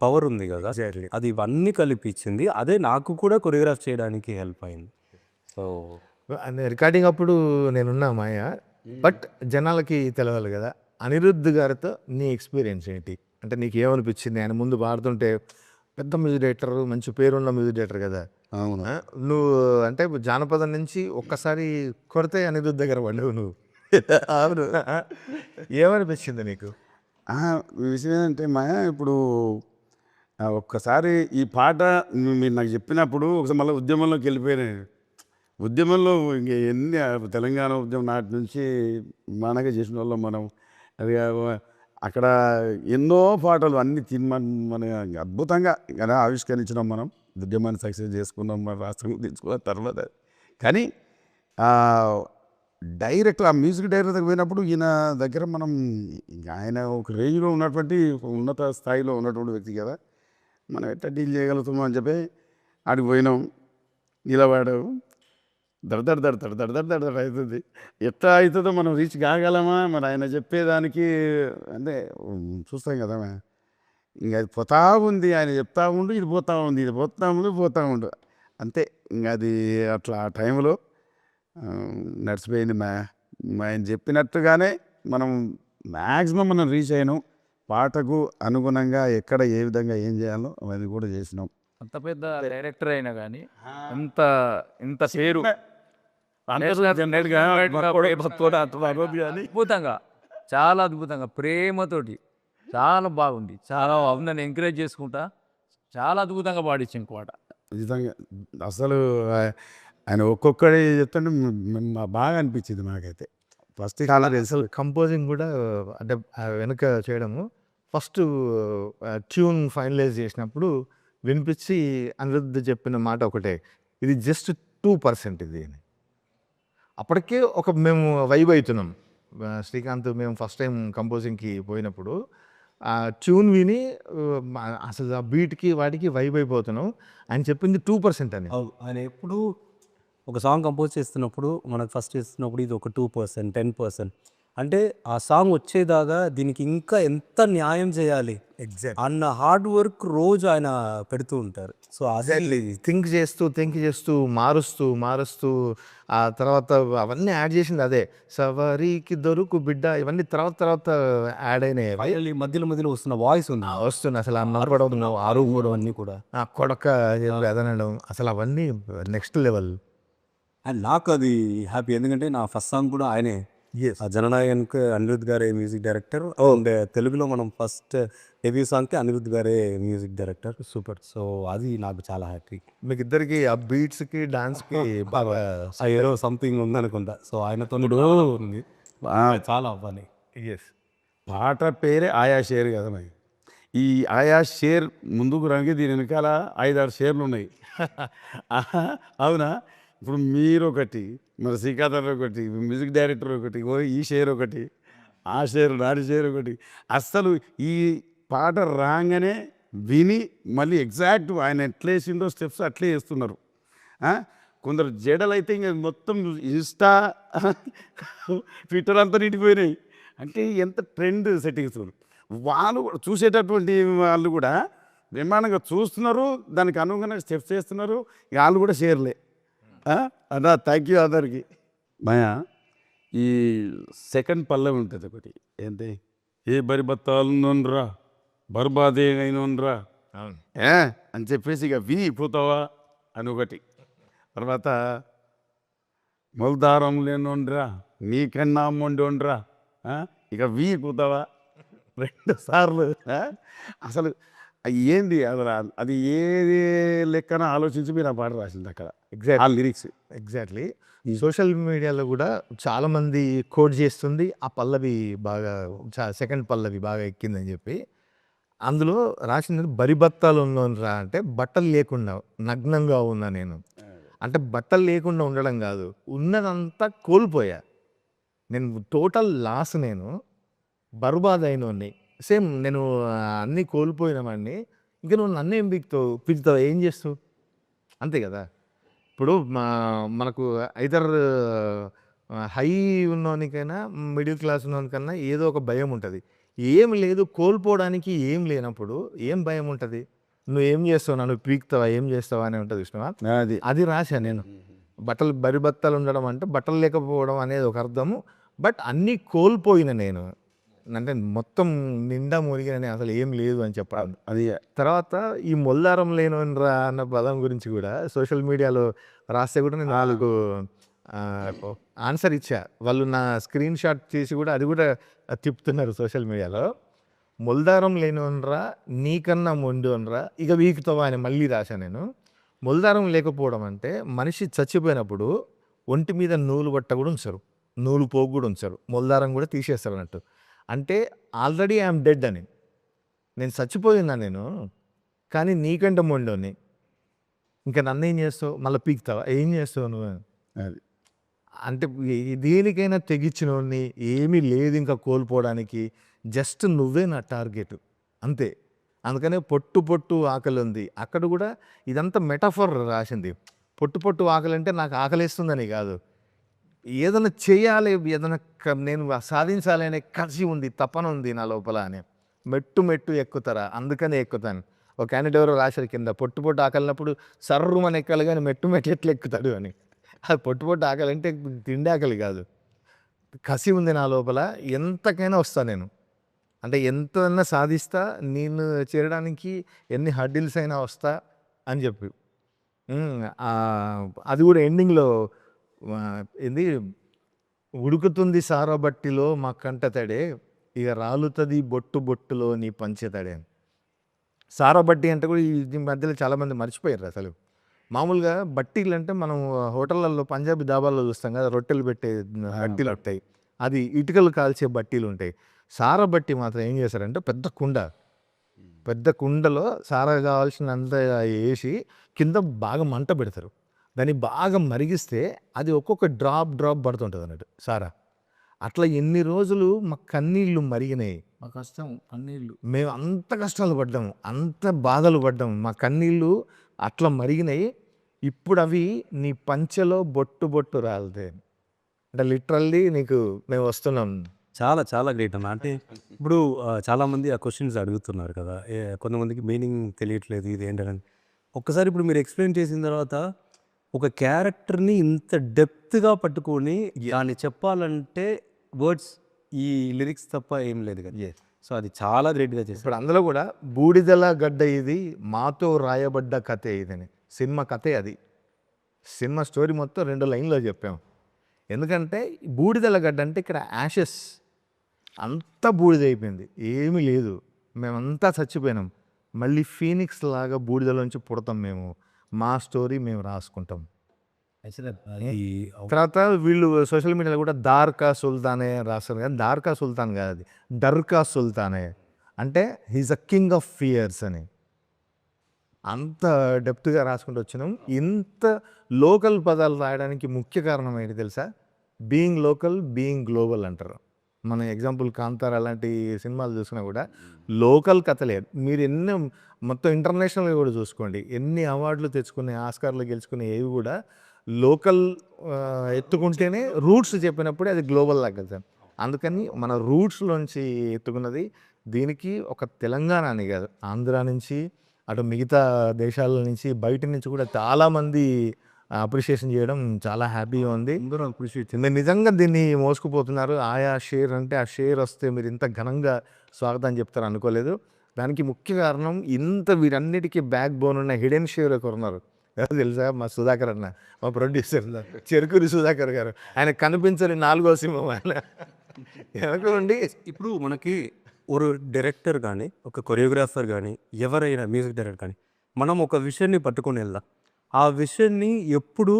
పవర్ ఉంది కదా, అది ఇవన్నీ కలిపి ఇచ్చింది. అదే నాకు కూడా కొరియోగ్రాఫ్ చేయడానికి హెల్ప్ అయింది. సో రికార్డింగ్ అప్పుడు నేనున్నా మాయ, బట్ జనాలకి తెలవాలి కదా. అనిరుద్ధ్ గారితో నీ ఎక్స్పీరియన్స్ ఏంటి? అంటే నీకు ఏమనిపించింది? ఆయన ముందు పాడుతుంటే పెద్ద మ్యూజిక్ డైరెక్టర్, మంచి పేరున్న మ్యూజిక్ డైరెక్టర్ కదా. అవును. నువ్వు అంటే జానపదం నుంచి ఒక్కసారి కొడితే అనిరుద్ధ్ దగ్గర పడ్డావు నువ్వు. అవును. ఏమనిపించింది నీకు? విషయం ఏంటంటే మాయా ఇప్పుడు ఒక్కసారి ఈ పాట మీరు నాకు చెప్పినప్పుడు ఒకసారి మళ్ళీ ఉద్యమంలోకి వెళ్ళిపోయాను. ఉద్యమంలో ఇంక ఎన్ని తెలంగాణ ఉద్యమం నాటి నుంచి మనగా చేసిన వాళ్ళం మనం. అది అక్కడ ఎన్నో పాటలు అన్ని మన అద్భుతంగా కదా ఆవిష్కరించినాం మనం. ఉద్యమాన్ని సక్సెస్ చేసుకున్నాం, మన రాష్ట్రం తెచ్చుకున్న తర్వాత. కానీ డైరెక్ట్ ఆ మ్యూజిక్ డైరెక్టర్ దగ్గర పోయినప్పుడు ఈయన దగ్గర మనం ఆయన ఒక రేంజ్లో ఉన్నటువంటి ఉన్నత స్థాయిలో ఉన్నటువంటి వ్యక్తి కదా, మనం ఎట్లా డీల్ చేయగలుగుతామో అని చెప్పి ఆడికి పోయినాం. నిలబడు దడ అవుతుంది. ఎట్లా అవుతుందో మనం రీచ్ కాగలమా మరి ఆయన చెప్పేదానికి అంటే చూస్తాం కదా. ఇంక అది పోతా ఉంది, ఆయన చెప్తా ఉండు, ఇది పోతా ఉంది, ఇది పోతా ఉండు అంతే. ఇంక అది అట్లా ఆ టైంలో నడిచిపోయింది. ఆయన చెప్పినట్టుగానే మనం మ్యాక్సిమం మనం రీచ్ అయినాం. పాటకు అనుగుణంగా ఎక్కడ ఏ విధంగా ఏం చేయాలో అది కూడా చేసినాం. అంత పెద్ద డైరెక్టర్ అయినా కానీ ఇంత పేరు అద్భుతంగా, చాలా అద్భుతంగా ప్రేమతోటి చాలా బాగుంది. చాలా అందరిని ఎంకరేజ్ చేసుకుంటా చాలా అద్భుతంగా పాడించింది పాట. నిజంగా అసలు ఆయన ఒక్కొక్కడే చెప్తుంటే బాగా అనిపించింది నాకైతే. ఫస్ట్ చాలా అసలు కంపోజింగ్ కూడా అంటే వెనక చేయడము ఫస్ట్ ట్యూన్ ఫైనలైజ్ చేసినప్పుడు వినిపించి అనిరుద్ధ్ చెప్పిన మాట ఒకటే, ఇది జస్ట్ 2% ఇది అని. అప్పటికే మేము వైబ్ అవుతున్నాం. శ్రీకాంత్ మేము ఫస్ట్ టైం కంపోజింగ్కి పోయినప్పుడు ఆ ట్యూన్ విని అసలు ఆ బీట్కి వాటికి వైబ్ అయిపోతున్నాం. ఆయన చెప్పింది 2% అని. ఆయన ఎప్పుడు ఒక సాంగ్ కంపోజ్ చేస్తున్నప్పుడు మనకు ఫస్ట్ చేస్తున్నప్పుడు ఇది ఒక 2%, 10% అంటే ఆ సాంగ్ వచ్చేదాకా దీనికి ఇంకా ఎంత న్యాయం చేయాలి అన్న హార్డ్ వర్క్ రోజు ఆయన పెడుతూ ఉంటారు. సో ఎగ్జాక్ట్లీ థింక్ చేస్తూ మారుస్తూ ఆ తర్వాత అవన్నీ యాడ్ చేసింది అదే. సవారీకి దొరుకు బిడ్డ ఇవన్నీ తర్వాత యాడ్ అయినాయి. ఫైనల్లీ మధ్యలో వస్తున్న వాయిస్ ఉంది, వస్తుంది అసలు ఆ నడపడం, ఆరు అన్నీ కూడా ఆ కొడక ఎదనడం అసలు అవన్నీ నెక్స్ట్ లెవెల్. అండ్ నాకు అది హ్యాపీ. ఎందుకంటే నా ఫస్ట్ సాంగ్ కూడా ఆయనే ఆ జననాయకన్కి అనిరుద్ధ్ గారే మ్యూజిక్ డైరెక్టర్. అండ్ తెలుగులో మనం ఫస్ట్ డెబ్యూ సాంగ్కి అనిరుద్ధ్ గారే మ్యూజిక్ డైరెక్టర్. సూపర్. సో అది నాకు చాలా హ్యాపీ. మీకు ఇద్దరికి ఆ బీట్స్కి డాన్స్కి బాగా ఏదో సంథింగ్ ఉందనుకుంటా. సో ఆయనతో ఉంది చాలా అవ్వాలి. ఎస్. పాట పేరే ఆయా షేర్ కదా మరి. ఈ ఆయా షేర్ ముందుకు రంగి దీని వెనకాల 5-6 షేర్లు ఉన్నాయి. అవునా? ఇప్పుడు మీరు ఒకటి, మరి శ్రీకాంత్ ఒకటి, మ్యూజిక్ డైరెక్టర్ ఒకటి, ఓ ఈ షేర్ ఒకటి, ఆ షేర్ నాటి షేర్ ఒకటి. అస్సలు ఈ పాట రాగానే విని మళ్ళీ ఎగ్జాక్ట్ ఆయన ఎట్లా వేసిండో స్టెప్స్ అట్లే వేస్తున్నారు. కొందరు జడలు అయితే ఇంకా మొత్తం ఇన్స్టా ట్విట్టర్ అంతా నిండిపోయినాయి. అంటే ఎంత ట్రెండ్ సెట్టింగ్స్ వాళ్ళు కూడా చూసేటటువంటి వాళ్ళు కూడా బ్రహ్మాండంగా చూస్తున్నారు, దానికి అనుగుణంగా స్టెప్స్ చేస్తున్నారు. ఇక వాళ్ళు కూడా షేర్లే. అన్నా థ్యాంక్ యూ అందరికి. మాయా ఈ సెకండ్ పల్లవి ఉంటుంది ఒకటి, ఏంటి ఏ బరిబత్తాలున్నోన్రా బర్బాదే అయినోన్రా అవును. అని చెప్పేసి ఇక విని పోతావా అని ఒకటి. తర్వాత మొలదారం లేనోన్రా నీకన్నా మొండోన్రా ఇక పోతావా 2 సార్లు. అసలు ఏంది అది ఏది లెక్కన ఆలోచించి మీరు ఆ పాట రాసింది అక్కడ. ఆ లిరిక్స్ ఎగ్జాక్ట్లీ. సోషల్ మీడియాలో కూడా చాలా మంది కోట్ చేస్తుంది ఆ పల్లవి బాగా, సెకండ్ పల్లవి బాగా ఎక్కిందని చెప్పి. అందులో రాసింది బరిబత్తాలు ఉన్నోన్రా అంటే బట్టలు లేకుండా నగ్నంగా ఉన్నా నేను. అంటే బట్టలు లేకుండా ఉండడం కాదు, ఉన్నదంతా కోల్పోయా నేను, టోటల్ లాస్ నేను, బర్బాద్ అయినోడిని. సేమ్ నేను అన్నీ కోల్పోయినామండి. ఇంకా నువ్వు నన్ను ఏం పిలుతావు ఏం చేస్తావు, అంతే కదా. ఇప్పుడు మనకు ఐదర్ హై ఉన్నోనికైనా మిడిల్ క్లాస్ ఉన్నోనికన్నా ఏదో ఒక భయం ఉంటుంది. ఏం లేదు, కోల్పోవడానికి ఏం లేనప్పుడు ఏం భయం ఉంటుంది. నువ్వు ఏం చేస్తావు, నన్ను పీకుతావా, ఏం చేస్తావా అని ఉంటుంది చూసినావా. అది రాశా నేను. బట్టలు బరిబత్తాలు ఉండడం అంటే బట్టలు లేకపోవడం అనేది ఒక అర్థము. బట్ అన్నీ కోల్పోయిన నేను, అంటే మొత్తం నిండా మునిగిన అసలు ఏం లేదు అని చెప్పాలి. అది తర్వాత ఈ మొల్లారం లేనోన్రా అన్న పదం గురించి కూడా సోషల్ మీడియాలో రాస్తే కూడా నేను 4 ఆన్సర్ ఇచ్చా. వాళ్ళు నా స్క్రీన్ షాట్ చేసి కూడా అది కూడా తిప్పుతున్నారు సోషల్ మీడియాలో. మొల్దారం లేనోన్రా నీకన్నా మొండోన్రా ఇక వీకుతావా అని మళ్ళీ రాశా నేను. మొల్దారం లేకపోవడం అంటే మనిషి చచ్చిపోయినప్పుడు ఒంటి మీద నూలు బట్ట కూడా ఉంచరు, నూలు పోగు కూడా ఉంచరు, మొల్దారం కూడా తీసేస్తారు అన్నట్టు. అంటే ఆల్రెడీ ఐఎమ్ డెడ్ అని, నేను చచ్చిపోయినా నేను, కానీ నీకంటే మొండోని, ఇంకా నన్ను ఏం చేస్తావు, మళ్ళీ పీకుతావా, ఏం చేస్తావు నువ్వు. అది అంటే దేనికైనా తెగించినోడిని, ఏమీ లేదు ఇంకా కోల్పోవడానికి, జస్ట్ నువ్వే నా టార్గెట్ అంతే. అందుకనే పొట్టు పొట్టు ఆకలి ఉంది అక్కడ కూడా ఇదంతా మెటాఫర్ రాసింది. పొట్టు పొట్టు ఆకలి అంటే నాకు ఆకలిస్తుందని కాదు, ఏదైనా చేయాలి, ఏదైనా నేను సాధించాలి అనే కసి ఉంది, తపన ఉంది నా లోపల అని. మెట్టు మెట్టు ఎక్కుతారా, అందుకనే ఎక్కుతాను. ఒక క్యాండిడేట్ ఎవరో రాశారు కింద, పొట్టు పొట్టు ఆకలినప్పుడు సర్రుమని ఎక్కాలి కానీ మెట్టు మెట్టు ఎట్లా ఎక్కుతాడు అని. అది పొట్టు పొట్టు ఆకలి అంటే తిండి ఆకలి కాదు, కసి ఉంది నా లోపల, ఎంతకైనా వస్తా నేను. అంటే ఎంతైనా సాధిస్తా, నేను చేరడానికి ఎన్ని హర్డిల్స్ అయినా వస్తా అని చెప్పి. అది కూడా ఎండింగ్లో ఏంది, ఉడుకుతుంది సారబట్టిలో మా కంట తడే, ఇక రాలుతుంది బొట్టు బొట్టులో నీ పంచెతడే. సారబట్టి అంటే కూడా ఈ మధ్యలో చాలామంది మర్చిపోయారు అసలు. మామూలుగా బట్టీలు అంటే మనం హోటళ్ళల్లో పంజాబీ దాబాల్లో చూస్తాం కదా, రొట్టెలు పెట్టే బట్టీలు ఉంటాయి, అది ఇటుకలు కాల్చే బట్టీలు ఉంటాయి. సారా బట్టి మాత్రం ఏం చేస్తారంటే పెద్ద కుండలో సారా కావాల్సినంత వేసి కింద బాగా మంట పెడతారు, దాన్ని బాగా మరిగిస్తే అది ఒక్కొక్క డ్రాప్ పడుతుంటుంది అన్నట్టు సారా. అట్లా ఎన్ని రోజులు మా కన్నీళ్ళు మరిగినాయి, మా కష్టం కన్నీళ్ళు, మేము అంత కష్టాలు పడ్డాము, అంత బాధలు పడ్డాము, మా కన్నీళ్ళు అట్లా మరిగినాయి. ఇప్పుడు అవి నీ పంచెలో బొట్టు బొట్టు రాలితే, అంటే లిటరల్లీ నీకు మేము వస్తున్నాం. చాలా చాలా గ్రేట్ అన్న. అంటే ఇప్పుడు చాలామంది ఆ క్వశ్చన్స్ అడుగుతున్నారు కదా, కొంతమందికి మీనింగ్ తెలియట్లేదు ఇది ఏంటని. ఒక్కసారి ఇప్పుడు మీరు ఎక్స్ప్లెయిన్ చేసిన తర్వాత ఒక క్యారెక్టర్ని ఇంత డెప్త్గా పట్టుకొని దాన్ని చెప్పాలంటే వర్డ్స్, ఈ లిరిక్స్ తప్ప ఏం లేదు కదా. సో అది చాలా గ్రేట్గా చేశారు. ఇప్పుడు అందులో కూడా బూడిదల గడ్డ ఇది మాతో రాయబడ్డ కథే ఇదని, సినిమా కథే అది. సినిమా స్టోరీ మొత్తం 2 లైన్లో చెప్పాము. ఎందుకంటే బూడిదల గడ్డ అంటే ఇక్కడ యాషెస్ అంతా బూడిదైపోయింది, ఏమీ లేదు, మేమంతా చచ్చిపోయినాం, మళ్ళీ ఫీనిక్స్ లాగా బూడిదలోంచి పుడతాం మేము, మా స్టోరీ మేము రాసుకుంటాం. ఈ తర్వాత వీళ్ళు సోషల్ మీడియాలో కూడా దార్కా సుల్తానే రాస్తారు కానీ దార్కా సుల్తాన్ కాదు, అది డర్కా సుల్తానే, అంటే he's a king of fears అని. అంత డెప్త్గా రాసుకుంటూ వచ్చినాం. ఇంత లోకల్ పదాలు రాయడానికి ముఖ్య కారణం ఏంటి తెలుసా? బీయింగ్ లోకల్, బీయింగ్ గ్లోబల్ అంటారు. మన ఎగ్జాంపుల్ కాంతార అలాంటి సినిమాలు చూసినా కూడా లోకల్ కథలే. మీరు ఎన్నో మొత్తం ఇంటర్నేషనల్గా కూడా చూసుకోండి, ఎన్ని అవార్డులు తెచ్చుకునే, ఆస్కార్లు గెలుచుకునే ఏవి కూడా లోకల్ ఎత్తుకుంటేనే రూట్స్ చెప్పినప్పుడే అది గ్లోబల్ లాగా. అందుకని మన రూట్స్లోంచి ఎత్తుకున్నది. దీనికి ఒక తెలంగాణ అని కాదు, ఆంధ్ర నుంచి అటు మిగతా దేశాల నుంచి బయట నుంచి కూడా చాలామంది అప్రిషియేషన్ చేయడం చాలా హ్యాపీగా ఉంది. అందరూ అప్రిషియేట్ మీరు నిజంగా దీన్ని మోసుకుపోతున్నారు. ఆయా షేర్ అంటే ఆ షేర్ వస్తే మీరు ఇంత ఘనంగా స్వాగతం చెప్తారు అనుకోలేదు. దానికి ముఖ్య కారణం ఇంత వీరన్నిటికీ బ్యాక్ బోన్ ఉన్న హిడెన్ షేర్ ఒకరు ఉన్నారు. ఎవరు తెలుసా? మా సుధాకర్ అన్న, మా ప్రొడ్యూసర్ చెరుకూరి సుధాకర్ గారు. ఆయన కనిపించని 4వ సింహం ఆయన. వెనక నుండి ఇప్పుడు మనకి ఒక డైరెక్టర్ కానీ, ఒక కొరియోగ్రాఫర్ కానీ, ఎవరైనా మ్యూజిక్ డైరెక్టర్ కానీ, మనం ఒక విషయాన్ని పట్టుకొని వెళ్దాం. ఆ విషయాన్ని ఎప్పుడు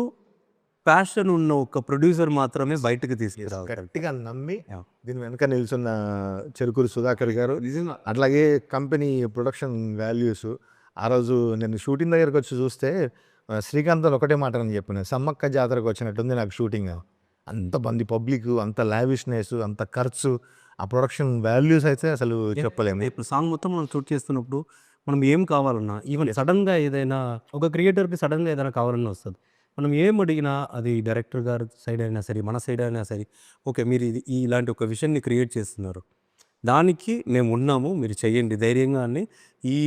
ప్యాషన్ ఉన్న ఒక ప్రొడ్యూసర్ మాత్రమే బయటకు తీసుకురావాలి. గట్టిగా నమ్మి Yeah. దీని వెనక నిల్చున్న చెరుకూరి సుధాకర్ గారు, నిజంగా అట్లాగే కంపెనీ ప్రొడక్షన్ వాల్యూస్. ఆ రోజు నేను షూటింగ్ దగ్గరకు వచ్చి చూస్తే శ్రీకాంత్ ఒకటే మాట అని చెప్పిన, సమ్మక్క జాతరకు వచ్చినట్టుంది నాకు షూటింగ్. అంత మంది పబ్లిక్, అంత లావిష్నెస్, అంత ఖర్చు, ఆ ప్రొడక్షన్ వాల్యూస్ అయితే అసలు చెప్పలేము. ఇప్పుడు సాంగ్ మొత్తం మనం షూట్ చేస్తున్నప్పుడు మనం ఏం కావాలన్నా, ఈవెన్ సడన్గా ఏదైనా ఒక క్రియేటర్కి సడన్గా ఏదైనా కావాలన్నా వస్తుంది. మనం ఏం అడిగినా అది డైరెక్టర్ గారి సైడ్ అయినా సరే, మన సైడ్ అయినా సరే, ఓకే మీరు ఇది ఇలాంటి ఒక విషయాన్ని క్రియేట్ చేస్తున్నారు, దానికి మేము ఉన్నాము, మీరు చెయ్యండి ధైర్యంగా అని. ఈ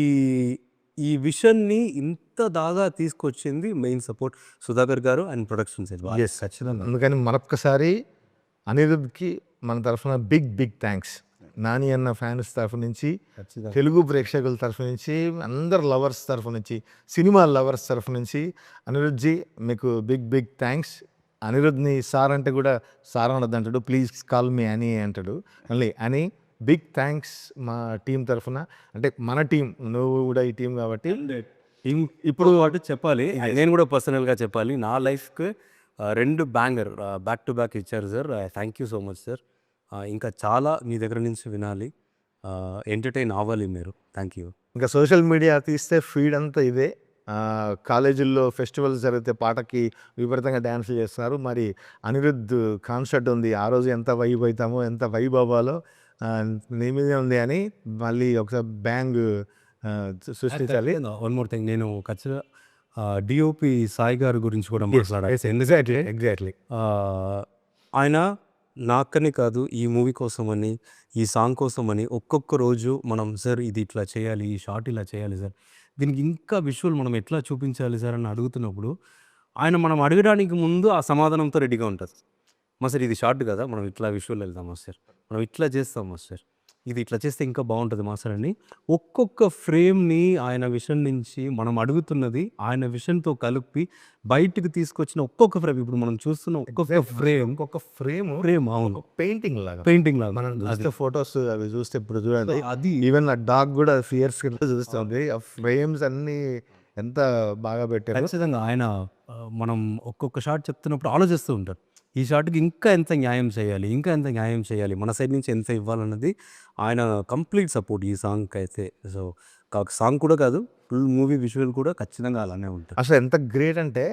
ఈ విషయాన్ని ఇంత దాగా తీసుకొచ్చింది మెయిన్ సపోర్ట్ సుధాకర్ గారు అండ్ ప్రొడక్షన్ సైడ్. ఎస్, ఖచ్చితంగా. అందుకని మరొక్కసారి అనిరుద్ధ్కి మన తరఫున బిగ్ బిగ్ థ్యాంక్స్. నాని అన్న ఫ్యాన్స్ తరఫు నుంచి, తెలుగు ప్రేక్షకుల తరఫు నుంచి, అందరు లవర్స్ తరఫు నుంచి, సినిమా లవర్స్ తరఫు నుంచి అనిరుద్ధ్జీ మీకు బిగ్ బిగ్ థ్యాంక్స్. అనిరుద్ధ్ని సార్ అంటే కూడా సార్ అనొద్దు అంటాడు, ప్లీజ్ కాల్ మీ అని అంటాడు. మళ్ళీ అని బిగ్ థ్యాంక్స్ మా టీం తరఫున. అంటే మన టీం, నువ్వు కూడా ఈ టీం కాబట్టి. ఇప్పుడు వాటి చెప్పాలి, నేను కూడా పర్సనల్గా చెప్పాలి, నా లైఫ్కి 2 బ్యాంగర్ బ్యాక్ టు బ్యాక్ ఇచ్చారు sir. Thank you so much sir. ఇంకా చాలా మీ దగ్గర నుంచి వినాలి, ఎంటర్టైన్ అవ్వాలి మీరు. Thank you. ఇంకా సోషల్ మీడియా తీస్తే ఫీడ్ అంతా ఇదే. కాలేజీల్లో ఫెస్టివల్స్ జరిగితే పాటకి విపరీతంగా డ్యాన్సులు చేస్తున్నారు. మరి అనిరుద్ధ్ కాన్సర్ట్ ఉంది, ఆ రోజు ఎంత వైబ్ అవుతామో, ఎంత వైబ్ అవ్వాలో నీ మీదే ఉంది అని మళ్ళీ ఒకసారి బ్యాంగ్ సృష్టించాలి. వన్ మోర్ థింగ్, నేను ఖచ్చితంగా డిఓపి సాయి గారి గురించి కూడా మాట్లాడాలి. ఎగ్జాక్ట్లీ. ఆయన నాకని కాదు, ఈ మూవీ కోసమని, ఈ సాంగ్ కోసమని ఒక్కొక్క రోజు మనం సార్ ఇది ఇట్లా చేయాలి, ఈ షార్ట్ ఇలా చేయాలి సార్, దీనికి ఇంకా విజువల్ మనం ఎట్లా చూపించాలి సార్ అని అడుగుతున్నప్పుడు ఆయన మనం అడగడానికి ముందు ఆ సమాధానంతో రెడీగా ఉంటుంది. సార్ ఇది షార్ట్ కదా, మనం ఇట్లా విజువల్ వెళ్దామా సార్, మనం ఇట్లా చేస్తామా సార్, ఇది ఇట్లా చేస్తే ఇంకా బాగుంటుంది సార్ అని ఒక్కొక్క ఫ్రేమ్ని ఆయన విషన్ నుంచి మనం అడుగుతున్నది ఆయన విషన్తో కలిపి బయటికి తీసుకొచ్చిన ఒక్కొక్క ఫ్రేమ్, ఇప్పుడు మనం చూస్తున్న ఒక్కొక్క ఫ్రేమ్ అవును పెయింటింగ్ లాగా, పెయింటింగ్ లాగా మనం చూస్తే ఫొటోస్ అవి చూస్తే ఇప్పుడు చూడండి, అది ఈవెన్ ఆ డాగ్ కూడా ఫియర్స్ కింద చూస్తుంది. ఆ ఫ్రేమ్స్ అన్ని ఎంత బాగా పెట్టారు. ఖచ్చితంగా ఆయన మనం ఒక్కొక్క షాట్ చెప్తున్నప్పుడు ఆలోచిస్తూ ఉంటారు, ఈ షాట్కి ఇంకా ఎంత న్యాయం చేయాలి, ఇంకా ఎంత న్యాయం చేయాలి, మన సైడ్ నుంచి ఎంత ఇవ్వాలన్నది ఆయన కంప్లీట్ సపోర్ట్ ఈ సాంగ్కి అయితే. సో సాంగ్ కూడా కాదు, ఫుల్ మూవీ విజువల్ కూడా ఖచ్చితంగా అలానే ఉంటుంది. అసలు ఎంత గ్రేట్ అంటే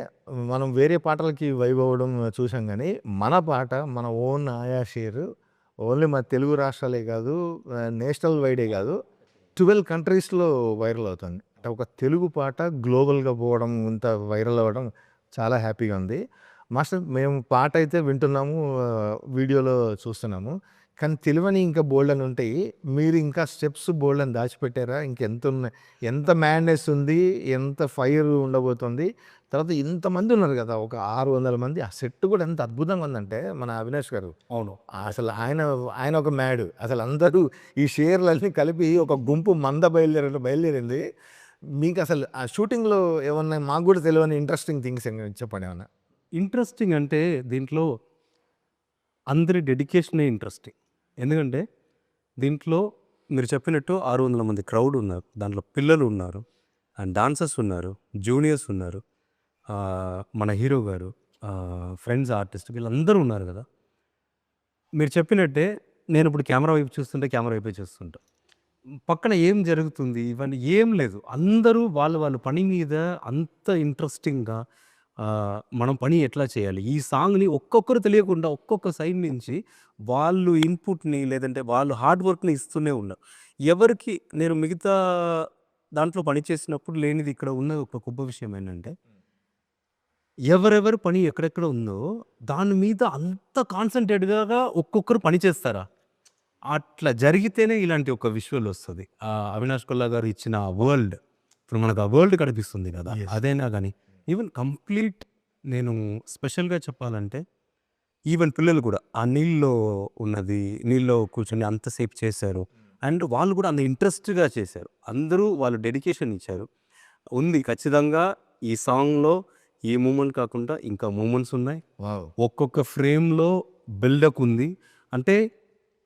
మనం వేరే పాటలకి వైబ్ అవ్వడం చూసాం, కానీ మన పాట మన ఓన్ ఆయా షేర్ ఓన్లీ మన తెలుగు రాష్ట్రాలే కాదు, నేషనల్ వైడే కాదు, 12 కంట్రీస్లో వైరల్ అవుతుంది. అంటే ఒక తెలుగు పాట గ్లోబల్గా పోవడం, ఇంత వైరల్ అవ్వడం చాలా హ్యాపీగా ఉంది. మాస్టర్ మేము పాట అయితే వింటున్నాము, వీడియోలో చూస్తున్నాము, కానీ తెలియని ఇంకా బోల్డ్ అని ఉంటాయి. మీరు ఇంకా స్టెప్స్ బోల్డ్ అని దాచిపెట్టారా? ఇంకెంత ఉన్నాయి, ఎంత మ్యాడ్నెస్ ఉంది, ఎంత ఫైర్ ఉండబోతుంది. తర్వాత ఇంతమంది ఉన్నారు కదా, ఒక 600 మంది. ఆ సెట్ కూడా ఎంత అద్భుతంగా ఉందంటే మన అవినాష్ గారు, అవును అసలు ఆయన ఒక మ్యాడ్. అసలు అందరూ ఈ షేర్లన్నీ కలిపి ఒక గుంపు మంద బయలుదేరింది. మీకు అసలు ఆ షూటింగ్లో ఏమన్నా మాకు కూడా తెలియని ఇంట్రెస్టింగ్ థింగ్స్ చెప్పండి ఏమన్నా. ఇంట్రెస్టింగ్ అంటే దీంట్లో అందరి డెడికేషనే ఇంట్రెస్టింగ్. ఎందుకంటే దీంట్లో మీరు చెప్పినట్టు 600 మంది క్రౌడ్ ఉన్నారు. దాంట్లో పిల్లలు ఉన్నారు అండ్ డాన్సర్స్ ఉన్నారు, జూనియర్స్ ఉన్నారు, మన హీరో గారు, ఫ్రెండ్స్ ఆర్టిస్ట్ వీళ్ళందరూ ఉన్నారు కదా. మీరు చెప్పినట్టే నేను ఇప్పుడు కెమెరా వైపు చూస్తుంటే కెమెరా వైపే చూస్తుంటా. పక్కన ఏం జరుగుతుంది ఇవన్నీ ఏం లేదు. అందరూ వాళ్ళ పని మీద అంత ఇంట్రెస్టింగ్‌గా మనం పని ఎట్లా చేయాలి? ఈ సాంగ్‌ని ఒక్కొక్కరు తెలియకుండా ఒక్కొక్క సైడ్ నుంచి వాళ్ళు ఇన్‌పుట్‌ని లేదంటే వాళ్ళు హార్డ్ వర్క్‌ని ఇస్తూనే ఉన్నారు. ఎవరికి నేను మిగతా దాంట్లో పని చేసినప్పుడు లేనిది ఇక్కడ ఉన్న ఒక గొప్ప విషయం ఏంటంటే, ఎవరెవరి పని ఎక్కడెక్కడ ఉందో దాని మీద అంత కాన్సంట్రేట్‌గా ఒక్కొక్కరు పని చేస్తారా? అట్లా జరిగితేనే ఇలాంటి ఒక విజువల్ వస్తది. 'అవినాష్ కొల్లా' గారు ఇచ్చిన వరల్డ్ ఇప్పుడు మనకు ఆ వరల్డ్ కనిపిస్తుంది కదా. అదైనా గానీ ఈవెన్ కంప్లీట్ నేను స్పెషల్‌గా చెప్పాలంటే ఈవెన్ పిల్లలు కూడా ఆ నీళ్ళలో ఉన్నది, నీళ్ళలో కూర్చొని అంతసేపు చేశారు. అండ్ వాళ్ళు కూడా అంత ఇంట్రెస్ట్‌గా చేశారు. అందరూ వాళ్ళు డెడికేషన్ ఇచ్చారు. ఉంది ఖచ్చితంగా ఈ సాంగ్‌లో ఈ మూమెంట్ కాకుండా ఇంకా మూమెంట్స్ ఉన్నాయి. వావ్! ఒక్కొక్క ఫ్రేమ్‌లో బిల్డప్ ఉంది. అంటే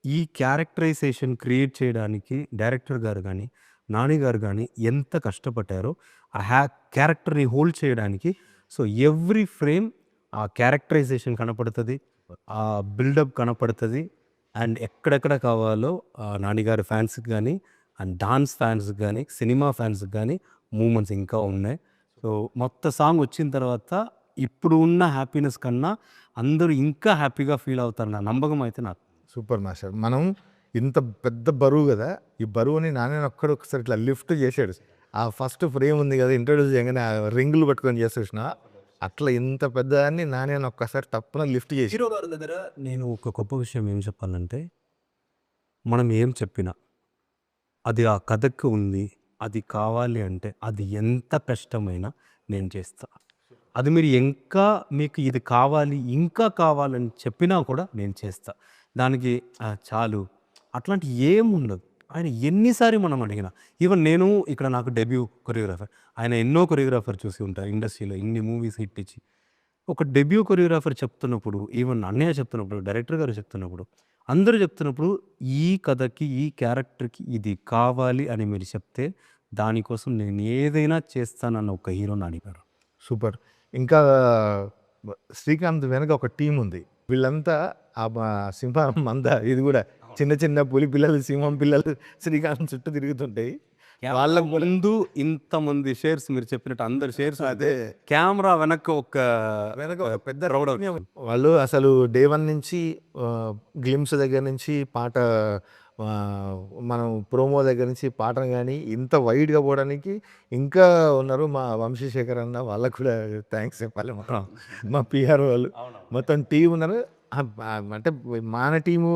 ఈ క్యారెక్టరైజేషన్ క్రియేట్ చేయడానికి డైరెక్టర్ గారు గానీ, నాని గారు గానీ ఎంత కష్టపడ్డారో ఆ క్యారెక్టర్‌ని హోల్డ్ చేయడానికి. సో, ఎవ్రీ ఫ్రేమ్ ఆ క్యారెక్టరైజేషన్ కనపడతది. ఆ బిల్డప్ కనపడతది. అండ్ ఎక్కడెక్కడ కావాలో నాని గారి ఫ్యాన్స్‌కి గానీ, అండ్ డాన్స్ ఫ్యాన్స్‌కి గానీ, సినిమా ఫ్యాన్స్‌కి గానీ మూమెంట్స్ ఇంకా ఉన్నాయి. సో, మొత్తం సాంగ్ వచ్చిన తర్వాత ఇప్పుడు ఉన్న హ్యాపీనెస్ కన్నా అందరూ ఇంకా హ్యాపీగా ఫీల్ అవుతారన్న నమ్మకం అయితే నాకు. Super master. మనం ఇంత పెద్ద బరువు కదా, ఈ బరువుని నాని ఒక్కడు ఒకసారి ఇట్లా లిఫ్ట్ చేశాడు. ఆ ఫస్ట్ ఫ్రేమ్ ఉంది కదా, ఇంట్రొడ్యూస్ చేయగానే ఆ రింగులు పట్టుకొని చేస్తాడు చూసినావా? అట్లా ఇంత పెద్దదాన్ని నాని ఒక్కసారి తప్పున లిఫ్ట్ చేసి హీరో గారి దగ్గర నేను ఒక గొప్ప విషయం ఏం చెప్పాలంటే, మనం ఏం చెప్పినా అది ఆ కథకు ఉంది. అది కావాలి అంటే అది ఎంత కష్టమైనా నేను చేస్తా. అది మీరు ఇంకా మీకు ఇది కావాలి, ఇంకా కావాలని చెప్పినా కూడా నేను చేస్తా. దానికి చాలు అట్లాంటి ఏముండదు. ఆయన ఎన్నిసార్లు మనం అడిగినా ఈవెన్ నేను ఇక్కడ నాకు డెబ్యూ కొరియోగ్రాఫర్. ఆయన ఎన్నో కొరియోగ్రాఫర్ చూసి ఉంటారు ఇండస్ట్రీలో ఇన్ని మూవీస్ హిట్ ఇచ్చి. ఒక డెబ్యూ కొరియోగ్రాఫర్ చెప్తున్నప్పుడు, ఈవెన్ అన్నయ్య చెప్తున్నప్పుడు, డైరెక్టర్ గారు చెప్తున్నప్పుడు, అందరూ చెప్తున్నప్పుడు ఈ కథకి, ఈ క్యారెక్టర్‌కి ఇది కావాలి అని మీరు చెప్తే దానికోసం నేను ఏదైనా చేస్తానన్న ఒక హీరో నాని గారు. సూపర్. ఇంకా శ్రీకాంత్ వెనక ఒక టీం ఉంది. వీళ్ళంతా సింహం మంద ఇది కూడా చిన్న చిన్న పులి పిల్లలు, సింహం పిల్లలు శ్రీకాంత్ చుట్టూ తిరుగుతుంటాయి. వాళ్ళ ముందు ఇంతమంది షేర్స్ మీరు చెప్పినట్టు అందరు షేర్స్ అదే కెమెరా వెనక ఒక ఒక పెద్ద రౌడ్ వాళ్ళు అసలు డే 1 నుంచి గ్లిమ్స్ దగ్గర నుంచి పాట మనం ప్రోమో దగ్గర నుంచి పాటను కానీ ఇంత వైడ్గా పోవడానికి ఇంకా ఉన్నారు. మా వంశీశేఖర్ అన్న వాళ్ళకు కూడా థ్యాంక్స్ చెప్పాలి. మా పిఆర్ వాళ్ళు మొత్తం టీం ఉన్నారు. అంటే మన టీము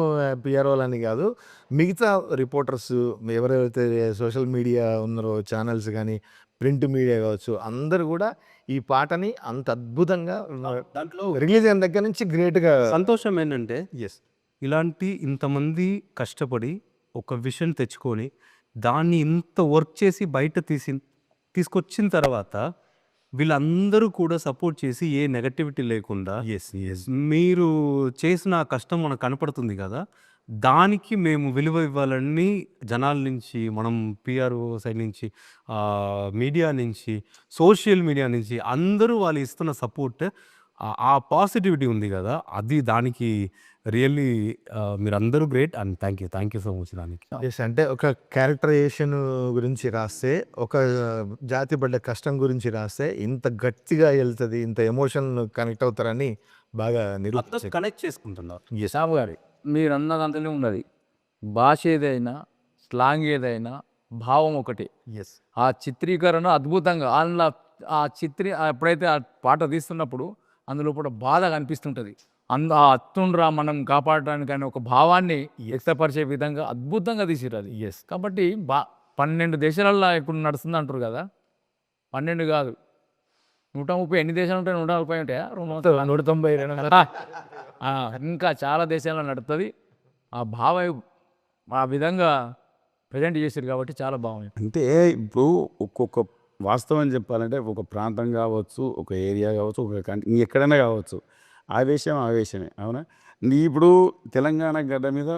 పిఆర్ వాళ్ళని కాదు, మిగతా రిపోర్టర్స్ ఎవరైతే సోషల్ మీడియా ఉన్నారో ఛానల్స్ కానీ ప్రింట్ మీడియా కావచ్చు, అందరూ కూడా ఈ పాటని అంత అద్భుతంగా దాంట్లో రిలీజ్ అయిన దగ్గర నుంచి గ్రేట్గా సంతోషం ఏంటంటే ఎస్ ఇలాంటి ఇంతమంది కష్టపడి ఒక విషయం తెచ్చుకొని దాన్ని ఇంత వర్క్ చేసి బయట తీసుకొచ్చిన తర్వాత వీళ్ళందరూ కూడా సపోర్ట్ చేసి ఏ నెగటివిటీ లేకుండా మీరు చేసిన ఆ కష్టం మనకు కనపడుతుంది కదా, దానికి మేము విలువ ఇవ్వాలని జనాల నుంచి, మనం పిఆర్ఓ సైడ్ నుంచి, మీడియా నుంచి, సోషల్ మీడియా నుంచి అందరూ వాళ్ళు ఇస్తున్న సపోర్ట్, ఆ పాజిటివిటీ ఉంది కదా, అది దానికి రియల్లీ మీరందరూ great and thank you so much దానికి. ఎస్ అంటే ఒక క్యారెక్టరైజేషన్ గురించి రాస్తే, ఒక జాతి పడ్డ కష్టం గురించి రాస్తే ఇంత గట్టిగా వెళ్తుంది, ఇంత ఎమోషన్ కనెక్ట్ అవుతారని బాగా నిరూపించారు. కనెక్ట్ చేసుకుంటున్నారు. సాబు గారి మీరు అన్నదంతనే ఉన్నది. భాష ఏదైనా, స్లాంగ్ ఏదైనా, భావం ఒకటి. ఎస్ ఆ చిత్రీకరణ అద్భుతంగా అందులో ఎప్పుడైతే ఆ పాట తీస్తున్నప్పుడు అందులో కూడా బాధ కనిపిస్తుంటుంది. ఆ అత్తుండ్రా మనం కాపాడడానికి అనే ఒక భావాన్ని వ్యక్తపరిచే విధంగా అద్భుతంగా తీసిరు అది. ఎస్ కాబట్టి 12 దేశాలల్లో ఇప్పుడు నడుస్తుంది అంటారు కదా, 12 కాదు 130 ఎన్ని దేశాలు ఉంటాయి? 140 ఉంటాయా? 190 ఇంకా చాలా దేశాల్లో నడుస్తుంది. ఆ ఆ విధంగా ప్రజెంట్ చేశారు కాబట్టి చాలా బాగుంది. అంటే ఇప్పుడు ఒక్కొక్క వాస్తవం చెప్పాలంటే ఒక ప్రాంతం కావచ్చు, ఒక ఏరియా కావచ్చు, ఒక కంట్రీ ఎక్కడైనా కావచ్చు, ఆవేశమే అవునా. ఇప్పుడు తెలంగాణ గడ్డ మీద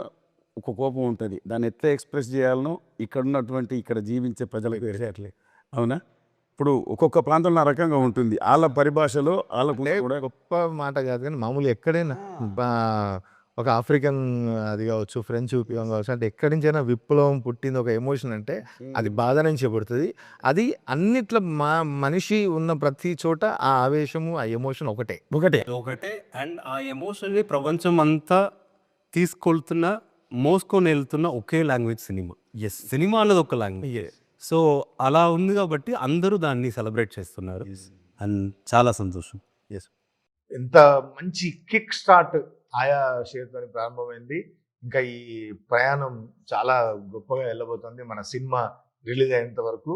ఒక కోపం ఉంటుంది, దాన్ని ఎట్లా ఎక్స్ప్రెస్ చేయాలనో ఇక్కడ ఉన్నటువంటి ఇక్కడ జీవించే ప్రజలకు తెలియట్లేదు. అవునా? ఇప్పుడు ఒక్కొక్క ప్రాంతంలో ఆ రకంగా ఉంటుంది, వాళ్ళ పరిభాషలో వాళ్ళకు కూడా. గొప్ప మాట కాదు కానీ మామూలు ఎక్కడైనా ఒక ఆఫ్రికన్ అది కావచ్చు, ఫ్రెంచ్ ఉపయోగం కావచ్చు, అంటే ఎక్కడి నుంచైనా విప్లవం పుట్టింది ఒక ఎమోషన్ అంటే అది బాధ నుంచి పుడుతుంది. అది అన్నిట్లో మనిషి ఉన్న ప్రతి చోట ఆ ఆవేశము ఆ ఎమోషన్ ఒకటే. ఒకటే అండ్ ఆ ఎమోషన్ని ప్రపంచం అంతా మోసుకొని వెళ్తున్న ఒకే లాంగ్వేజ్ సినిమా. సినిమా అన్నది ఒక లాంగ్వేజ్. సో అలా ఉంది కాబట్టి అందరూ దాన్ని సెలబ్రేట్ చేస్తున్నారు అండ్ చాలా సంతోషం. ఎంత మంచి కిక్ స్టార్ట్ ఆయా షేర్తో ప్రారంభమైంది. ఇంకా ఈ ప్రయాణం చాలా గొప్పగా వెళ్ళబోతుంది మన సినిమా రిలీజ్ అయినంత వరకు.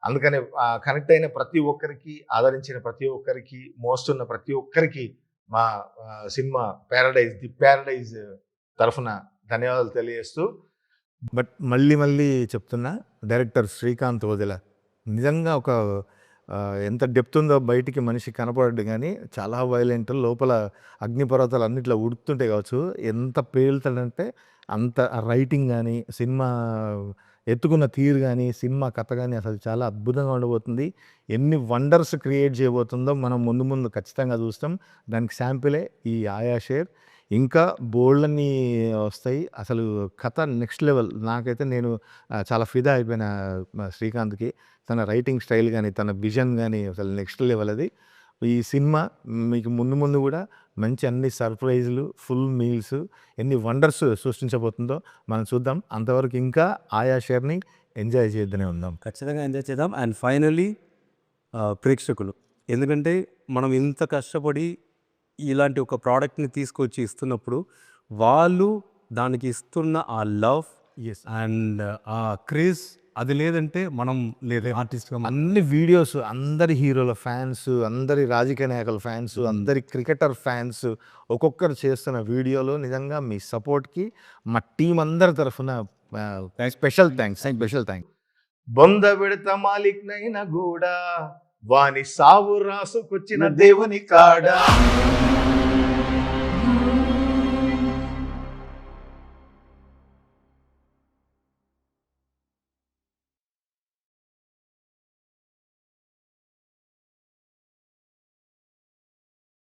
అందుకనే కనెక్ట్ అయిన ప్రతి ఒక్కరికి, ఆదరించిన ప్రతి ఒక్కరికి, మోస్తున్న ప్రతి ఒక్కరికి మా సినిమా ది ప్యారడైజ్ తరఫున ధన్యవాదాలు తెలియజేస్తూ, బట్ మళ్ళీ చెప్తున్నా, డైరెక్టర్ శ్రీకాంత్ ఓదెల నిజంగా ఒక ఎంత డెప్త్ ఉందో బయటికి మనిషి కనపడడు కానీ చాలా వైలెంట్, లోపల అగ్నిపర్వతాలు అన్నిట్లో ఉడుకుతుంటే కావచ్చు, ఎంత పేలుతాడంటే అంత రైటింగ్ కానీ, సినిమా ఎత్తుకున్న తీరు కానీ, సినిమా కథ కానీ అసలు చాలా అద్భుతంగా ఉండబోతుంది. ఎన్ని వండర్స్ క్రియేట్ చేయబోతుందో మనం ముందు ఖచ్చితంగా చూస్తాం. దానికి శాంపిలే ఈ ఆయా షేర్. ఇంకా బోల్డన్ని వస్తాయి. అసలు కథ నెక్స్ట్ లెవెల్. నాకైతే నేను చాలా ఫిదా అయిపోయిన శ్రీకాంత్కి. తన రైటింగ్ స్టైల్ కానీ, తన విజన్ కానీ అసలు నెక్స్ట్ లెవెల్ అది. ఈ సినిమా మీకు ముందు కూడా మంచి అన్ని సర్ప్రైజ్లు, ఫుల్ మీల్స్, ఎన్ని వండర్స్ సృష్టించబోతుందో మనం చూద్దాం. అంతవరకు ఇంకా ఆయా షేర్ని ఎంజాయ్ చేద్దానే ఉందాం. ఖచ్చితంగా ఎంజాయ్ చేద్దాం. అండ్ ఫైనలీ ప్రేక్షకులు, ఎందుకంటే మనం ఇంత కష్టపడి ఇలాంటి ఒక ప్రోడక్ట్ని తీసుకొచ్చి ఇస్తున్నప్పుడు వాళ్ళు దానికి ఇస్తున్న ఆ లవ్ అండ్ ఆ క్రేజ్, అది లేదంటే మనం లేదే ఆర్టిస్ట్గా. అన్ని వీడియోస్, అందరి హీరోల ఫ్యాన్స్, అందరి రాజకీయ నాయకుల ఫ్యాన్స్, అందరి క్రికెటర్ ఫ్యాన్స్ ఒక్కొక్కరు చేస్తున్న వీడియోలో నిజంగా మీ సపోర్ట్కి మా టీం అందరి తరఫున స్పెషల్ థ్యాంక్స్. బొంద పెడత మాలిక్ నైనా కూడా వాని సావు రాసుకొచ్చిన దేవుని కాడా.